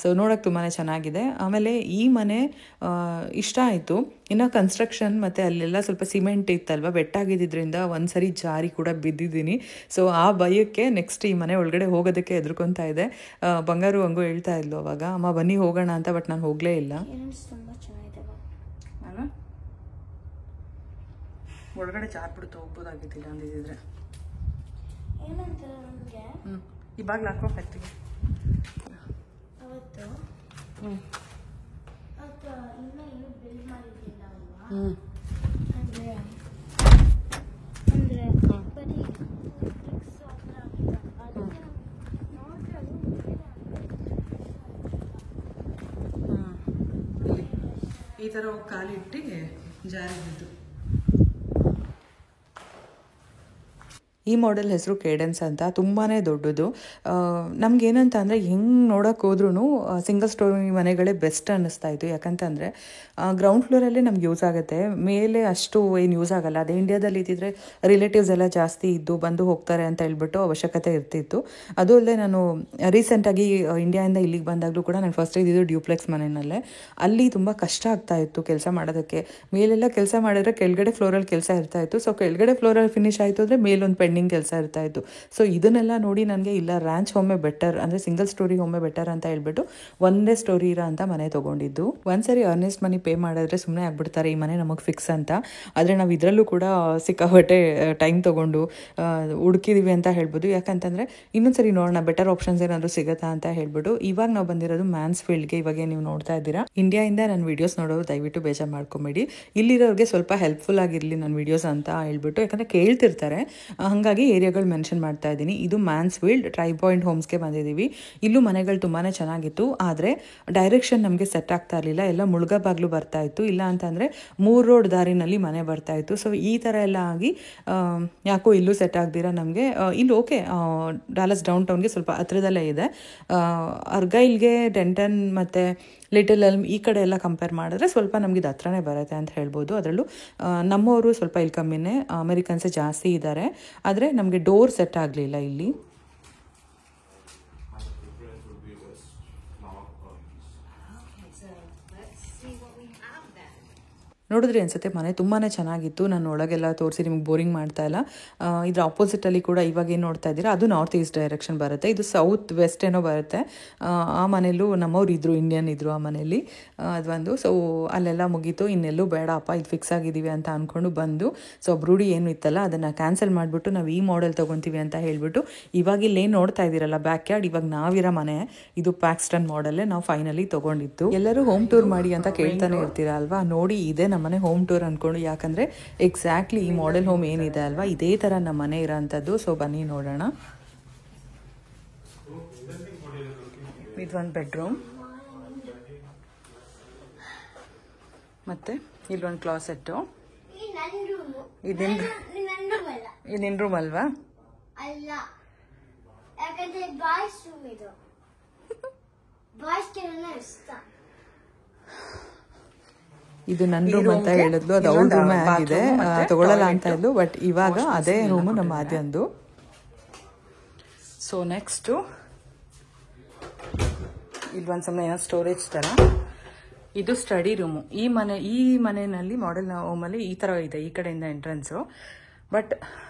ಸೊ ನೋಡೋಕೆ ತುಂಬಾ ಚೆನ್ನಾಗಿದೆ. ಆಮೇಲೆ ಈ ಮನೆ ಇಷ್ಟ ಆಯಿತು. ಇನ್ನು ಕನ್ಸ್ಟ್ರಕ್ಷನ್ ಮತ್ತು ಅಲ್ಲೆಲ್ಲ ಸ್ವಲ್ಪ ಸಿಮೆಂಟ್ ಇತ್ತಲ್ವ, ಬೆಟ್ಟಾಗಿದ್ದರಿಂದ ಒಂದ್ಸರಿ ಜಾರಿ ಕೂಡ ಬಿದ್ದಿದ್ದೀನಿ. ಸೊ ಆ ಭಯಕ್ಕೆ ನೆಕ್ಸ್ಟ್ ಈ ಮನೆ ಒಳಗಡೆ ಹೋಗೋದಕ್ಕೆ ಹೆದರ್ಕೊತಾ ಇದೆ. ಬಂಗಾರು ಹಂಗೂ ಹೇಳ್ತಾ ಇದ್ಲು ಅವಾಗ, ಅಮ್ಮ ಬನ್ನಿ ಹೋಗೋಣ ಅಂತ, ಬಟ್ ನಾನು ಹೋಗಲೇ ಇಲ್ಲ. ಒಳಗಡೆ ಜಾರ್ಬಿಡ್ತು, ಹೋಗ್ಬೋದಾಗಿದ್ದಿಲ್ಲ ಅಂದಿದ್ರೆ. ಈ ಬಾಗ್ಲು ಹಾಕೋ ಫ್ಯಾಕ್ಟ್ರಿಗೆ ಈ ಥರ ಕಾಲಿಟ್ಟು ಜಾರಿದ್ದು. ಈ ಮಾಡೆಲ್ ಹೆಸರು ಕೇಡೆನ್ಸ್ ಅಂತ, ತುಂಬಾ ದೊಡ್ಡದು. ನಮಗೇನಂತ ಅಂದರೆ ಹೆಂಗೆ ನೋಡೋಕೆ ಹೋದ್ರೂ ಸಿಂಗಲ್ ಸ್ಟೋರಿ ಮನೆಗಳೇ ಬೆಸ್ಟ್ ಅನ್ನಿಸ್ತಾ ಇತ್ತು. ಯಾಕಂತಂದರೆ ಗ್ರೌಂಡ್ ಫ್ಲೋರಲ್ಲೇ ನಮ್ಗೆ ಯೂಸ್ ಆಗುತ್ತೆ, ಮೇಲೆ ಅಷ್ಟು ಏನು ಯೂಸ್ ಆಗಲ್ಲ. ಅದೇ ಇಂಡಿಯಾದಲ್ಲಿ ಇದ್ದಿದ್ರೆ ರಿಲೇಟಿವ್ಸ್ ಎಲ್ಲ ಜಾಸ್ತಿ ಇದ್ದು ಬಂದು ಹೋಗ್ತಾರೆ ಅಂತ ಹೇಳ್ಬಿಟ್ಟು ಅವಶ್ಯಕತೆ ಇರ್ತಿತ್ತು. ಅದು ಅಲ್ಲದೆ ನಾನು ರೀಸೆಂಟಾಗಿ ಇಂಡಿಯಾದಿಂದ ಇಲ್ಲಿಗೆ ಬಂದಾಗಲೂ ಕೂಡ ನಾನು ಫಸ್ಟ್ ಇದ್ದಿದ್ದು ಡ್ಯೂಪ್ಲೆಕ್ಸ್ ಮನೆಯಲ್ಲೇ. ಅಲ್ಲಿ ತುಂಬ ಕಷ್ಟ ಆಗ್ತಾ ಇತ್ತು ಕೆಲಸ ಮಾಡೋದಕ್ಕೆ. ಮೇಲೆಲ್ಲ ಕೆಲಸ ಮಾಡಿದ್ರೆ ಕೆಳಗಡೆ ಫ್ಲೋರಲ್ಲಿ ಕೆಲಸ ಇರ್ತಾಯಿತ್ತು. ಸೊ ಕೆಳಗಡೆ ಫ್ಲೋರಲ್ಲಿ ಫಿನಿಶ್ ಆಯಿತು ಅಂದರೆ ಮೇಲೊಂದು ಪೆಂಡಿಂಗ್ ಕೆಲಸ ಇರ್ತಾಯಿತ್ತು. ಸೊ ಇದನ್ನೆಲ್ಲ ನೋಡಿ ನನಗೆ ಇಲ್ಲ ರ್ಯಾಂಚ್ ಹೋಮೇ ಬೆಟರ್, ಅಂದರೆ ಸಿಂಗಲ್ ಸ್ಟೋರಿ ಹೋಮೇ ಬೆಟರ್ ಅಂತ ಹೇಳ್ಬಿಟ್ಟು ಒಂದೇ ಸ್ಟೋರಿ ಇರೋ ಅಂತ ಮನೆ ತೊಗೊಂಡಿದ್ದು. ಒಂದ್ಸರಿ ಅರ್ನೆಸ್ಟ್ ಮನಿ ಪೇ ಮಾಡಿದ್ರೆ ಸುಮ್ಮನೆ ಆಗ್ಬಿಡ್ತಾರೆ, ಈ ಮನೆ ನಮಗೆ ಫಿಕ್ಸ್ ಅಂತ. ಆದರೆ ನಾವು ಇದರಲ್ಲೂ ಕೂಡ ಸಿಕ್ಕಾಪಟ್ಟೆ ಟೈಮ್ ತೊಗೊಂಡು ಹುಡುಕಿದೀವಿ ಅಂತ ಹೇಳ್ಬೋದು. ಯಾಕಂತಂದರೆ ಇನ್ನೊಂದ್ಸರಿ ನೋಡೋಣ ಬೆಟರ್ ಆಪ್ಷನ್ಸ್ ಏನಾದರೂ ಸಿಗುತ್ತಾ ಅಂತ ಹೇಳ್ಬಿಟ್ಟು ಇವಾಗ ನಾವು ಬಂದಿರೋದು ಮ್ಯಾನ್ಸ್ಫೀಲ್ಡ್ಗೆ. ಇವಾಗ ನೀವು ನೋಡ್ತಾ ಇದ್ದೀರಾ, ಇಂಡಿಯಾಯಿಂದ ನನ್ನ ವೀಡಿಯೋಸ್ ನೋಡೋರು ದಯವಿಟ್ಟು ಬೇಜಾರು ಮಾಡ್ಕೊಬೇಡಿ. ಇಲ್ಲಿರೋರಿಗೆ ಸ್ವಲ್ಪ ಹೆಲ್ಪ್ಫುಲ್ ಆಗಿರಲಿ ನನ್ನ ವೀಡಿಯೋಸ್ ಅಂತ ಹೇಳ್ಬಿಟ್ಟು, ಯಾಕಂದರೆ ಕೇಳ್ತಿರ್ತಾರೆ, ಹಾಗಾಗಿ ಏರಿಯಾಗಳು ಮೆನ್ಷನ್ ಮಾಡ್ತಾ ಇದ್ದೀನಿ. ಇದು ಮ್ಯಾನ್ಸ್ಫೀಲ್ಡ್ ಟ್ರೈ ಪಾಯಿಂಟ್ ಹೋಮ್ಸ್ಗೆ ಬಂದಿದ್ದೀವಿ. ಇಲ್ಲೂ ಮನೆಗಳು ತುಂಬಾ ಚೆನ್ನಾಗಿತ್ತು, ಆದರೆ ಡೈರೆಕ್ಷನ್ ನಮಗೆ ಸೆಟ್ ಆಗ್ತಾ ಇರಲಿಲ್ಲ. ಎಲ್ಲ ಮುಳುಗ ಬಾಗ್ಲು ಬರ್ತಾ ಇತ್ತು, ಇಲ್ಲ ಅಂತಂದರೆ 3 ರೋಡ್ ದಾರಿನಲ್ಲಿ ಮನೆ ಬರ್ತಾ ಇತ್ತು. ಸೊ ಈ ಥರ ಎಲ್ಲ ಆಗಿ ಯಾಕೋ ಇಲ್ಲೂ ಸೆಟ್ ಆಗ್ದಿರಾ ನಮಗೆ. ಇಲ್ಲಿ ಓಕೆ, ಡಾಲಸ್ ಡೌನ್ ಟೌನ್ಗೆ ಸ್ವಲ್ಪ ಹತ್ರದಲ್ಲೇ ಇದೆ. ಅರ್ಗೈಲ್ಗೆ, ಡೆಂಟನ್ ಮತ್ತು ಲಿಟಲ್ ಎಲ್ಮ್ ಈ ಕಡೆ ಎಲ್ಲ ಕಂಪೇರ್ ಮಾಡಿದ್ರೆ ಸ್ವಲ್ಪ ನಮಗೆ ಇದು ಹತ್ರನೇ ಬರುತ್ತೆ ಅಂತ ಹೇಳ್ಬೋದು. ಅದರಲ್ಲೂ ನಮ್ಮವರು ಸ್ವಲ್ಪ ಇಲ್ಲಿ ಕಮ್ಮಿನೇ, ಅಮೆರಿಕನ್ಸೇ ಜಾಸ್ತಿ ಇದ್ದಾರೆ. ಆದರೆ ನಮಗೆ ಡೋರ್ ಸೆಟ್ ಆಗಲಿಲ್ಲ ಇಲ್ಲಿ. ನೋಡಿದ್ರಿ ಅನ್ಸುತ್ತೆ ಮನೆ ತುಂಬಾ ಚೆನ್ನಾಗಿತ್ತು. ನಾನು ಒಳಗೆಲ್ಲ ತೋರಿಸಿ ನಿಮ್ಗೆ ಬೋರಿಂಗ್ ಮಾಡ್ತಾ ಇಲ್ಲ. ಇದ್ರ ಆಪೋಸಿಟಲ್ಲಿ ಕೂಡ ಇವಾಗ ಏನು ನೋಡ್ತಾ ಇದ್ದೀರಾ ಅದು ನಾರ್ತ್ ಈಸ್ಟ್ ಡೈರೆಕ್ಷನ್ ಬರುತ್ತೆ, ಇದು ಸೌತ್ ವೆಸ್ಟ್ ಏನೋ ಬರುತ್ತೆ. ಆ ಮನೆಯಲ್ಲೂ ನಮ್ಮವ್ರು ಇದ್ದರು, ಇಂಡಿಯನ್ ಇದ್ದರು ಆ ಮನೆಯಲ್ಲಿ. ಅದೊಂದು ಸೊ ಅಲ್ಲೆಲ್ಲ ಮುಗೀತು, ಇನ್ನೆಲ್ಲೂ ಬೇಡಪ್ಪ ಇದು ಫಿಕ್ಸ್ ಆಗಿದ್ದೀವಿ ಅಂತ ಅಂದ್ಕೊಂಡು ಬಂದು ಸೊ ಬ್ರೂಡಿ ಏನು ಇತ್ತಲ್ಲ ಅದನ್ನು ಕ್ಯಾನ್ಸಲ್ ಮಾಡಿಬಿಟ್ಟು ನಾವು ಈ ಮಾಡೆಲ್ ತೊಗೊತೀವಿ ಅಂತ ಹೇಳಿಬಿಟ್ಟು ಇವಾಗ ಇಲ್ಲೇನು ನೋಡ್ತಾ ಇದ್ದೀರಲ್ಲ ಬ್ಯಾಕ್ ಯಾರ್ಡ್, ಇವಾಗ ನಾವಿರೋ ಮನೆ ಇದು ಪ್ಯಾಕ್ಸ್ಟನ್ ಮಾಡೆಲ್ಲೇ ನಾವು ಫೈನಲಿ ತೊಗೊಂಡಿತ್ತು. ಎಲ್ಲರೂ ಹೋಮ್ ಟೂರ್ ಮಾಡಿ ಅಂತ ಕೇಳ್ತಾನೆ ಇರ್ತೀರಾ ಅಲ್ವಾ, ನೋಡಿ ಇದೇ ನಮ್ಮನೆ ಹೋಮ್ ಟೂರ್ ಅಂದ್ಕೊಂಡು. ಯಾಕಂದರೆ ಎಕ್ಸಾಕ್ಟ್ಲಿ ಈ ಮಾಡೆಲ್ ಹೋಮ್ ಏನಿದೆ ಅಲ್ವಾ ಇದೇ ಥರ ನಮ್ಮ ಮನೆ ಇರೋಂಥದ್ದು. ಸೊ ಬನ್ನಿ ನೋಡೋಣ. ಇದೊಂದು ಬೆಡ್ರೂಮ್, ಮತ್ತು ಇಲ್ಲೊಂದು ಕ್ಲಾಸೆಟ್ಟು. ಇದೇನು ರೂಮ್ ಅಲ್ವಾ? ಅಲ್ಲ, ಯಾಕಂದ್ರೆ ಬಾಯ್ಸ್ ರೂಮ್ ಇದು. ಬಾಯ್ಸ್ ಕೆಲವನ್ನ ಇಷ್ಟ. ಇದು ನನ್ನ ರೂಮ್ ಅಂತ ಹೇಳಿದ್ಲು, ಅದು ಅವಳ ರೂಮೇ ಆಗಿದೆ, ತಗೊಳ್ಳಲ್ಲ ಅಂತ ಇದ್ಲು. ಬಟ್ ಇವಾಗ ಅದೇ ರೂಮು ನಮ್ಮ ಆದ್ಯಂದು. ಸೊ ನೆಕ್ಸ್ಟು ಇಲ್ಲೊಂದು ಸುಮ್ಮನೆ ಏನೋ ಸ್ಟೋರೇಜ್ ಥರ, ಇದು ಸ್ಟಡಿ ರೂಮು. ಈ ಮನೆಯಲ್ಲಿ ಮಾಡೆಲ್ ಹೋಮಲ್ಲಿ ಈ ಥರ ಇದೆ, ಈ ಕಡೆಯಿಂದ ಎಂಟ್ರೆನ್ಸು. ಬಟ್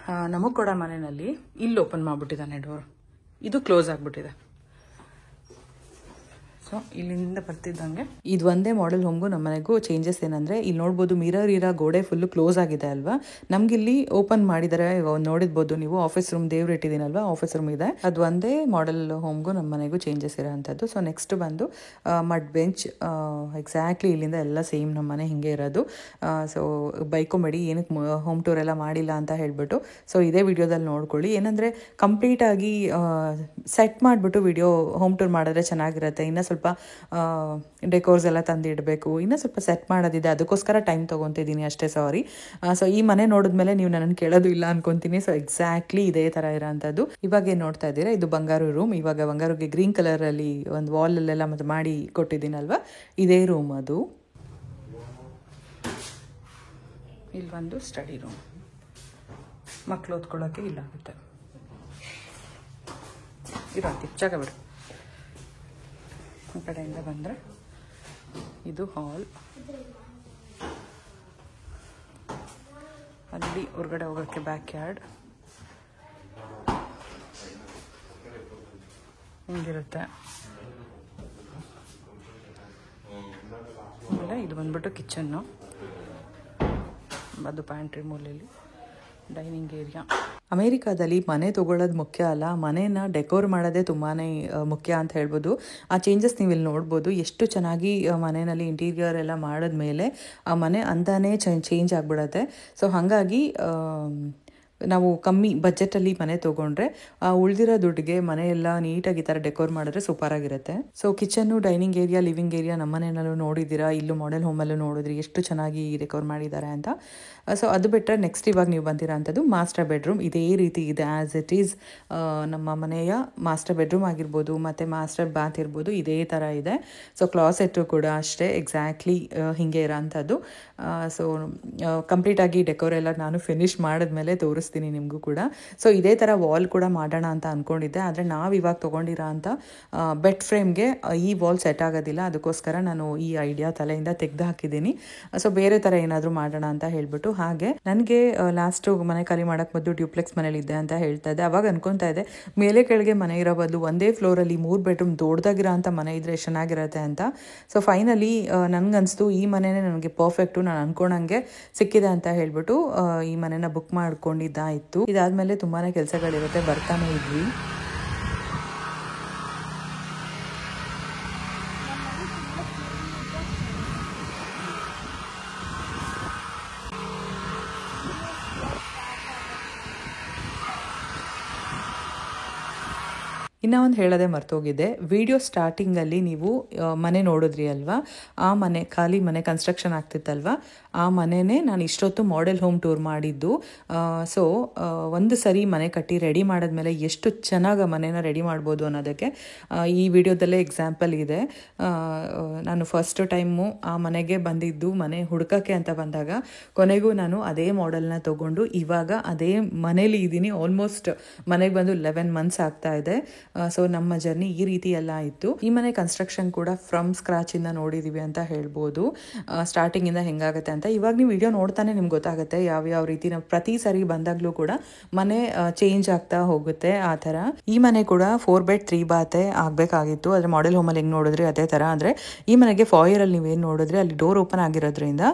ನಮಗೆ ಕೊಡೋ ಮನೆಯಲ್ಲಿ ಇಲ್ಲಿ ಓಪನ್ ಮಾಡಿಬಿಟ್ಟಿದ್ದಾನೆ ಡೋರ್, ಇದು ಕ್ಲೋಸ್ ಆಗಿಬಿಟ್ಟಿದೆ. ಸೊ ಇಲ್ಲಿಂದ ಬರ್ತಿದ್ದಂಗೆ ಇದು ಒಂದೇ ಮಾಡೆಲ್ ಹೋಮ್ಗೂ ನಮ್ಮ ಮನೆಗೂ ಚೇಂಜಸ್ ಏನಂದರೆ, ಇಲ್ಲಿ ನೋಡ್ಬೋದು ಮಿರರ್ ಇರೋ ಗೋಡೆ ಫುಲ್ಲು ಕ್ಲೋಸ್ ಆಗಿದೆ ಅಲ್ವಾ. ನಮಗಿಲ್ಲಿ ಓಪನ್ ಮಾಡಿದರೆ ನೋಡಿರ್ಬೋದು ನೀವು, ಆಫೀಸ್ ರೂಮ್ ದೇವ್ರು ಇಟ್ಟಿದ್ದೀನಲ್ವಾ, ಆಫೀಸ್ ರೂಮ್ ಇದೆ. ಅದು ಒಂದೇ ಮಾಡೆಲ್ ಹೋಮ್ಗೂ ನಮ್ಮ ಮನೆಗೂ ಚೇಂಜಸ್ ಇರೋ ಅಂಥದ್ದು. ಸೊ ನೆಕ್ಸ್ಟ್ ಬಂದು ಮಡ್ ಬೆಂಚ್, ಎಕ್ಸಾಕ್ಟ್ಲಿ ಇಲ್ಲಿಂದ ಎಲ್ಲ ಸೇಮ್ ನಮ್ಮ ಮನೆ ಹಿಂಗೆ ಇರೋದು. ಸೊ ಬೈಕೊಂಬೇಡಿ ಏನಕ್ಕೆ ಹೋಮ್ ಟೂರ್ ಎಲ್ಲ ಮಾಡಿಲ್ಲ ಅಂತ ಹೇಳ್ಬಿಟ್ಟು. ಸೊ ಇದೇ ವಿಡಿಯೋದಲ್ಲಿ ನೋಡ್ಕೊಳ್ಳಿ. ಏನಂದರೆ ಕಂಪ್ಲೀಟಾಗಿ ಸೆಟ್ ಮಾಡಿಬಿಟ್ಟು ವಿಡಿಯೋ ಹೋಮ್ ಟೂರ್ ಮಾಡಿದ್ರೆ ಚೆನ್ನಾಗಿರುತ್ತೆ. ಇನ್ನೂ ಸ್ವಲ್ಪ ಡೆಕೋರ್ಸ್ ಎಲ್ಲ ತಂದಿಡಬೇಕು, ಇನ್ನೂ ಸ್ವಲ್ಪ ಸೆಟ್ ಮಾಡೋದಿದೆ, ಅದಕ್ಕೋಸ್ಕರ ಟೈಮ್ ತೊಗೊತಿದ್ದೀನಿ ಅಷ್ಟೇ, ಸಾರಿ. ಸೊ ಈ ಮನೆ ನೋಡಿದ್ಮೇಲೆ ನೀವು ನನ್ನನ್ನು ಕೇಳೋದು ಇಲ್ಲ ಅನ್ಕೊತೀನಿ. ಸೊ ಎಕ್ಸಾಕ್ಟ್ಲಿ ಇದೇ ಥರ ಇರೋಂಥದ್ದು. ಇವಾಗ ಏನು ನೋಡ್ತಾ ಇದ್ದೀರಾ ಇದು ಬಂಗಾರು ರೂಮ್. ಇವಾಗ ಬಂಗಾರಿಗೆ ಗ್ರೀನ್ ಕಲರಲ್ಲಿ ಒಂದು ವಾಲಲ್ಲೆಲ್ಲ ಮತ್ತೆ ಮಾಡಿ ಕೊಟ್ಟಿದ್ದೀನಲ್ವ, ಇದೇ ರೂಮ್ ಅದು. ಇಲ್ಲಿ ಒಂದು ಸ್ಟಡಿ ರೂಮ್, ಮಕ್ಕಳು ಓದ್ಕೊಳ್ಳೋಕ್ಕೆ ಇಲ್ಲಾಗುತ್ತೆ. ಇರೋಂತಿ ಜಾಗ ಬಿಡು. ಈ ಕಡೆಯಿಂದ ಬಂದರೆ ಇದು ಹಾಲ್, ಅಲ್ಲಿ ಹೊರಗಡೆ ಹೋಗೋಕ್ಕೆ ಬ್ಯಾಕ್ ಯಾರ್ಡ್ ಹಿಂಗಿರುತ್ತೆ. ಆಮೇಲೆ ಇದು ಬಂದ್ಬಿಟ್ಟು ಕಿಚನ್ನು, ಅದು ಪ್ಯಾಂಟ್ರಿ ಮೂಲೆಯಲ್ಲಿ ಡೈನಿಂಗ್ ಏರಿಯಾ. ಅಮೇರಿಕಾದಲ್ಲಿ ಮನೆ ತೊಗೊಳ್ಳೋದು ಮುಖ್ಯ ಅಲ್ಲ, ಮನೇನ ಡೆಕೋರ್ ಮಾಡೋದೇ ತುಂಬಾ ಮುಖ್ಯ ಅಂತ ಹೇಳ್ಬೋದು. ಆ ಚೇಂಜಸ್ ನೀವು ಇಲ್ಲಿ ನೋಡ್ಬೋದು, ಎಷ್ಟು ಚೆನ್ನಾಗಿ ಮನೆಯಲ್ಲಿ ಇಂಟೀರಿಯರ್ ಎಲ್ಲ ಮಾಡಿದ್ಮೇಲೆ ಆ ಮನೆ ಅಂತಾನೇ ಚೇಂಜ್ ಆಗಿಬಿಡತ್ತೆ. ಸೊ ಹಾಗಾಗಿ ನಾವು ಕಮ್ಮಿ ಬಜೆಟಲ್ಲಿ ಮನೆ ತೊಗೊಂಡ್ರೆ ಉಳಿದಿರೋ ದುಡ್ಡಿಗೆ ಮನೆಯೆಲ್ಲ ನೀಟಾಗಿ ಈ ಥರ ಡೆಕೋರ್ ಮಾಡಿದ್ರೆ ಸೂಪರಾಗಿರುತ್ತೆ. So kitchen, dining area, living area ನಮ್ಮ ಮನೆಯಲ್ಲೂ ನೋಡಿದ್ದೀರಾ, ಇಲ್ಲೂ ಮಾಡೆಲ್ ಹೋಮಲ್ಲೂ ನೋಡಿದ್ರಿ ಎಷ್ಟು ಚೆನ್ನಾಗಿ ಡೆಕೋರ್ ಮಾಡಿದ್ದಾರೆ ಅಂತ. ಸೊ ಅದು ಬಿಟ್ಟರೆ ನೆಕ್ಸ್ಟ್ ಇವಾಗ ನೀವು ಬಂದಿರೋ ಅಂಥದ್ದು ಮಾಸ್ಟರ್ ಬೆಡ್ರೂಮ್. ಇದೇ ರೀತಿ ಇದೆ ಆ್ಯಸ್ ಇಟ್ ಈಸ್. ನಮ್ಮ ಮನೆಯ ಮಾಸ್ಟರ್ ಬೆಡ್ರೂಮ್ ಆಗಿರ್ಬೋದು ಮತ್ತು ಮಾಸ್ಟರ್ ಬಾತ್ ಇರ್ಬೋದು, ಇದೇ ಥರ ಇದೆ. ಸೊ ಕ್ಲಾಸೆಟ್ಟು ಕೂಡ ಅಷ್ಟೇ ಎಕ್ಸಾಕ್ಟ್ಲಿ ಹೀಗೆ ಇರೋ ಅಂಥದ್ದು. ಸೊ ಕಂಪ್ಲೀಟಾಗಿ ಡೆಕೋರ್ ಎಲ್ಲ ನಾನು ಫಿನಿಶ್ ಮಾಡಿದ್ಮೇಲೆ ತೋರಿಸ್ತೀನಿ ನಿಮಗೂ ಕೂಡ. ಸೊ ಇದೇ ಥರ ವಾಲ್ ಕೂಡ ಮಾಡೋಣ ಅಂತ ಅಂದ್ಕೊಂಡಿದ್ದೆ, ಆದರೆ ನಾವು ಇವಾಗ ತೊಗೊಂಡಿರೋ ಅಂಥ ಬೆಡ್ ಫ್ರೇಮ್ಗೆ ಈ ವಾಲ್ ಸೆಟ್ ಆಗೋದಿಲ್ಲ. ಅದಕ್ಕೋಸ್ಕರ ನಾನು ಈ ಐಡಿಯಾ ತಲೆಯಿಂದ ತೆಗೆದು ಹಾಕಿದ್ದೀನಿ. ಸೊ ಬೇರೆ ಥರ ಏನಾದರೂ ಮಾಡೋಣ ಅಂತ ಹೇಳ್ಬಿಟ್ಟು. ಹಾಗೆ ನನಗೆ ಲಾಸ್ಟು ಮನೆ ಖಾಲಿ ಮಾಡೋಕ್ಕೆ ಮೊದಲು ಡ್ಯೂಪ್ಲೆಕ್ಸ್ ಮನೇಲಿದ್ದೆ ಅಂತ ಹೇಳ್ತಾ ಇದ್ದೆ. ಅವಾಗ ಅನ್ಕೊತಾ ಇದ್ದೆ ಮೇಲೆ ಕೆಳಗೆ ಮನೆ ಇರೋ ಬದಲು ಒಂದೇ ಫ್ಲೋರಲ್ಲಿ 3 ಬೆಡ್ರೂಮ್ ದೊಡ್ಡದಾಗಿರೋ ಅಂಥ ಮನೆ ಇದ್ದರೆ ಚೆನ್ನಾಗಿರುತ್ತೆ ಅಂತ. ಸೊ ಫೈನಲಿ ನನಗನ್ನಿಸ್ತು ಈ ಮನೆಯೇ ನನಗೆ ಪರ್ಫೆಕ್ಟು, ನಾನು ಅನ್ಕೊಂಡಂಗೆ ಸಿಕ್ಕಿದೆ ಅಂತ ಹೇಳ್ಬಿಟ್ಟು ಈ ಮನೆನ ಬುಕ್ ಮಾಡ್ಕೊಂಡಿದ್ದಾಯಿತು. ಇದಾದಮೇಲೆ ತುಂಬಾ ಕೆಲಸಗಳಿರುತ್ತೆ, ಬರ್ತಾನೆ ಇದ್ವಿ. ಇನ್ನು ಒಂದು ಹೇಳೋದೇ ಮರ್ತೋಗಿದೆ, ವಿಡಿಯೋ ಸ್ಟಾರ್ಟಿಂಗಲ್ಲಿ ನೀವು ಮನೆ ನೋಡಿದ್ರಿ ಅಲ್ವಾ, ಆ ಮನೆ ಖಾಲಿ ಮನೆ ಕನ್ಸ್ಟ್ರಕ್ಷನ್ ಆಗ್ತಿತ್ತಲ್ವ, ಆ ಮನೆಯೇ ನಾನು ಇಷ್ಟೊತ್ತು ಮಾಡೆಲ್ ಹೋಮ್ ಟೂರ್ ಮಾಡಿದ್ದು. ಸೊ ಒಂದು ಸರಿ ಮನೆ ಕಟ್ಟಿ ರೆಡಿ ಮಾಡಿದ್ಮೇಲೆ ಎಷ್ಟು ಚೆನ್ನಾಗಿ ಮನೇನ ರೆಡಿ ಮಾಡ್ಬೋದು ಅನ್ನೋದಕ್ಕೆ ಈ ವಿಡಿಯೋದಲ್ಲೇ ಎಕ್ಸಾಂಪಲ್ ಇದೆ. ನಾನು ಫಸ್ಟ್ ಟೈಮು ಆ ಮನೆಗೆ ಬಂದಿದ್ದು, ಮನೆ ಹುಡ್ಕೋಕ್ಕೆ ಅಂತ ಬಂದಾಗ ಕೊನೆಗೂ ನಾನು ಅದೇ ಮಾಡೆಲ್ನ ತೊಗೊಂಡು ಇವಾಗ ಅದೇ ಮನೇಲಿ ಇದ್ದೀನಿ. ಆಲ್ಮೋಸ್ಟ್ ಮನೆಗೆ ಬಂದು 11 ಮಂತ್ಸ್ ಆಗ್ತಾ ಇದೆ. ಸೊ ನಮ್ಮ ಜರ್ನಿ ಈ ರೀತಿ ಎಲ್ಲ ಆಯಿತು. ಈ ಮನೆ ಕನ್ಸ್ಟ್ರಕ್ಷನ್ ಕೂಡ ಫ್ರಮ್ ಸ್ಕ್ರಾಚಿಂದ ನೋಡಿದ್ದೀವಿ ಅಂತ ಹೇಳ್ಬೋದು, ಸ್ಟಾರ್ಟಿಂಗಿಂದ ಹೆಂಗಾಗುತ್ತೆ ಅಂತ. ಇವಾಗ ನೀವು ವಿಡಿಯೋ ನೋಡ್ತಾನೆ ನಿಮ್ಗೆ ಗೊತ್ತಾಗುತ್ತೆ ಯಾವ ರೀತಿ ನಾವು ಪ್ರತಿ ಸರಿ ಬಂದಾಗಲೂ ಕೂಡ ಮನೆ ಚೇಂಜ್ ಆಗ್ತಾ ಹೋಗುತ್ತೆ ಆ ಥರ. ಈ ಮನೆ ಕೂಡ 4 ಬೆಡ್ 3 ಬಾತೆ ಆಗಬೇಕಾಗಿತ್ತು, ಆದರೆ ಮಾಡೆಲ್ ಹೋಮಲ್ಲಿ ಹೆಂಗೆ ನೋಡಿದ್ರಿ ಅದೇ ಥರ. ಅಂದರೆ ಈ ಮನೆಗೆ ಫಾಯರಲ್ಲಿ ನೀವೇನು ನೋಡಿದ್ರಿ ಅಲ್ಲಿ ಡೋರ್ ಓಪನ್ ಆಗಿರೋದ್ರಿಂದ